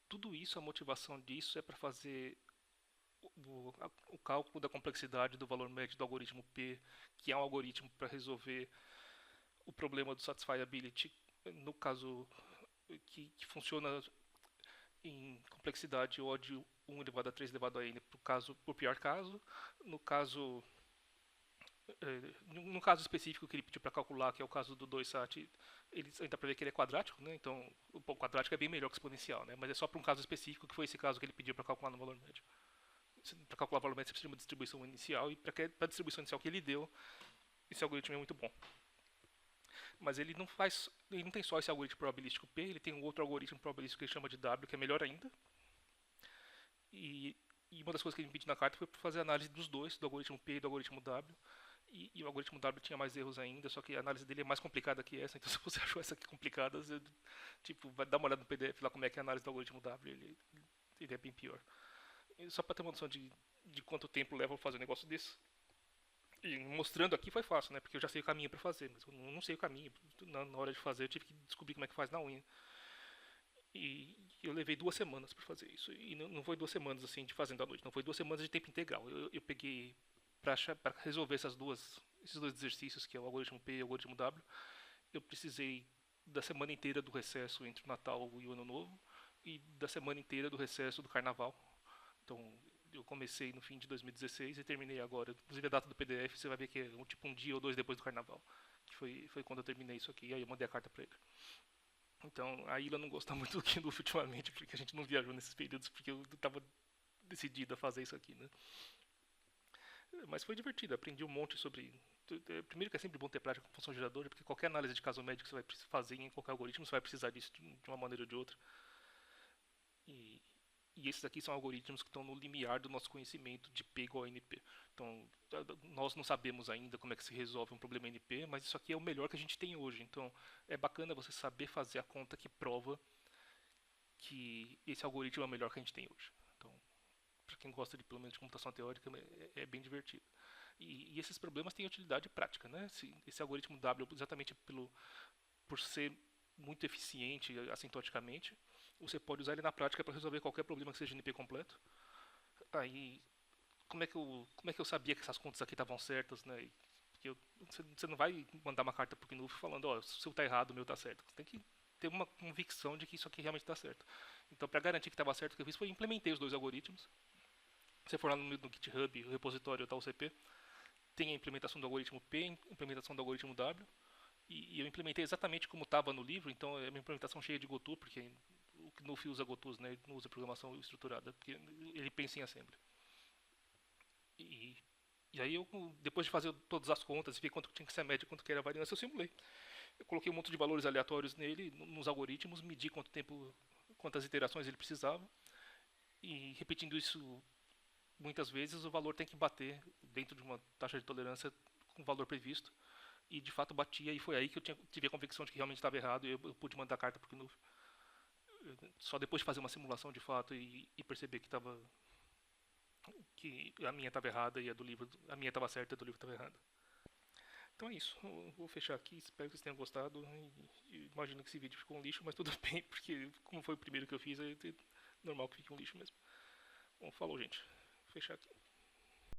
Tudo isso, a motivação disso é para fazer o cálculo da complexidade do valor médio do algoritmo P, que é um algoritmo para resolver o problema do satisfiability, no caso que funciona em complexidade O de 1 elevado a 3 elevado a n por pior caso. No caso específico que ele pediu para calcular, que é o caso do 2SAT, ele ainda para ver que ele é quadrático, né? Então o quadrático é bem melhor que o exponencial, né? Mas é só para um caso específico, que foi esse caso que ele pediu para calcular no valor médio. Para calcular o valor médio você precisa de uma distribuição inicial, e para a distribuição inicial que ele deu, esse algoritmo é muito bom. Mas ele não tem só esse algoritmo probabilístico P, ele tem um outro algoritmo probabilístico que ele chama de W, que é melhor ainda. E uma das coisas que ele me pediu na carta foi para fazer a análise dos dois, do algoritmo P e do algoritmo W. E o algoritmo W tinha mais erros ainda, só que a análise dele é mais complicada que essa, então se você achou essa aqui complicada, você, vai dar uma olhada no PDF lá como é que é a análise do algoritmo W, ele é bem pior. E só para ter uma noção de quanto tempo leva para fazer um negócio desse. E mostrando aqui foi fácil, né? Porque eu já sei o caminho para fazer, mas eu não sei o caminho. Na hora de fazer eu tive que descobrir como é que faz na unha. E eu levei 2 semanas para fazer isso. E não foi 2 semanas assim de fazendo à noite, não foi 2 semanas de tempo integral. Eu peguei para resolver esses dois exercícios, que é o algoritmo P e o algoritmo W. Eu precisei da semana inteira do recesso entre o Natal e o Ano Novo e da semana inteira do recesso do Carnaval. Então eu comecei no fim de 2016 e terminei agora. Inclusive a data do PDF você vai ver que é tipo um dia ou dois depois do Carnaval, que foi quando eu terminei isso aqui. Aí eu mandei a carta para ele. Então a Ilha não gosta muito do Knuth ultimamente, porque a gente não viajou nesses períodos, porque eu estava decidido a fazer isso aqui, né? Mas foi divertido, aprendi um monte sobre. Primeiro que é sempre bom ter prática com função geradora, porque qualquer análise de caso médico que você vai fazer em qualquer algoritmo, você vai precisar disso de uma maneira ou de outra. E, e esses aqui são algoritmos que estão no limiar do nosso conhecimento de P igual a NP. Então, nós não sabemos ainda como é que se resolve um problema NP, mas isso aqui é o melhor que a gente tem hoje. Então, é bacana você saber fazer a conta que prova que esse algoritmo é o melhor que a gente tem hoje. Então, para quem gosta de pelo menos de computação teórica, é bem divertido. E esses problemas têm utilidade prática, né? Esse algoritmo W, exatamente por ser muito eficiente assintoticamente, você pode usar ele na prática para resolver qualquer problema que seja NP completo. Aí, como é que eu sabia que essas contas aqui estavam certas, né? Porque você não vai mandar uma carta para o Knuth falando, ó, oh, se o seu está errado, o meu está certo. Você tem que ter uma convicção de que isso aqui realmente está certo. Então, para garantir que estava certo, o que eu fiz foi implementei os dois algoritmos. Se você for lá no GitHub, o repositório da UCP, tem a implementação do algoritmo P, a implementação do algoritmo W, e eu implementei exatamente como estava no livro, então é uma implementação cheia de Goto, porque o GNU usa Gotus, né? Ele não usa programação estruturada, porque ele pensa em assembly. E, e aí eu, depois de fazer todas as contas e ver quanto tinha que ser a média e quanto que era a variância, eu simulei. Eu coloquei um monte de valores aleatórios nele, nos algoritmos, medi quanto tempo, quantas iterações ele precisava, e repetindo isso muitas vezes, o valor tem que bater dentro de uma taxa de tolerância com o valor previsto. E de fato batia, e foi aí que eu tive a convicção de que realmente estava errado, e eu pude mandar a carta para o GNU. Só depois de fazer uma simulação de fato e perceber que a minha estava errada e a do livro, a minha estava certa e a do livro estava errada. Então é isso, eu vou fechar aqui, espero que vocês tenham gostado. E imagino que esse vídeo ficou um lixo, mas tudo bem, porque como foi o primeiro que eu fiz, é normal que fique um lixo mesmo. Bom, falou, gente. Vou fechar aqui.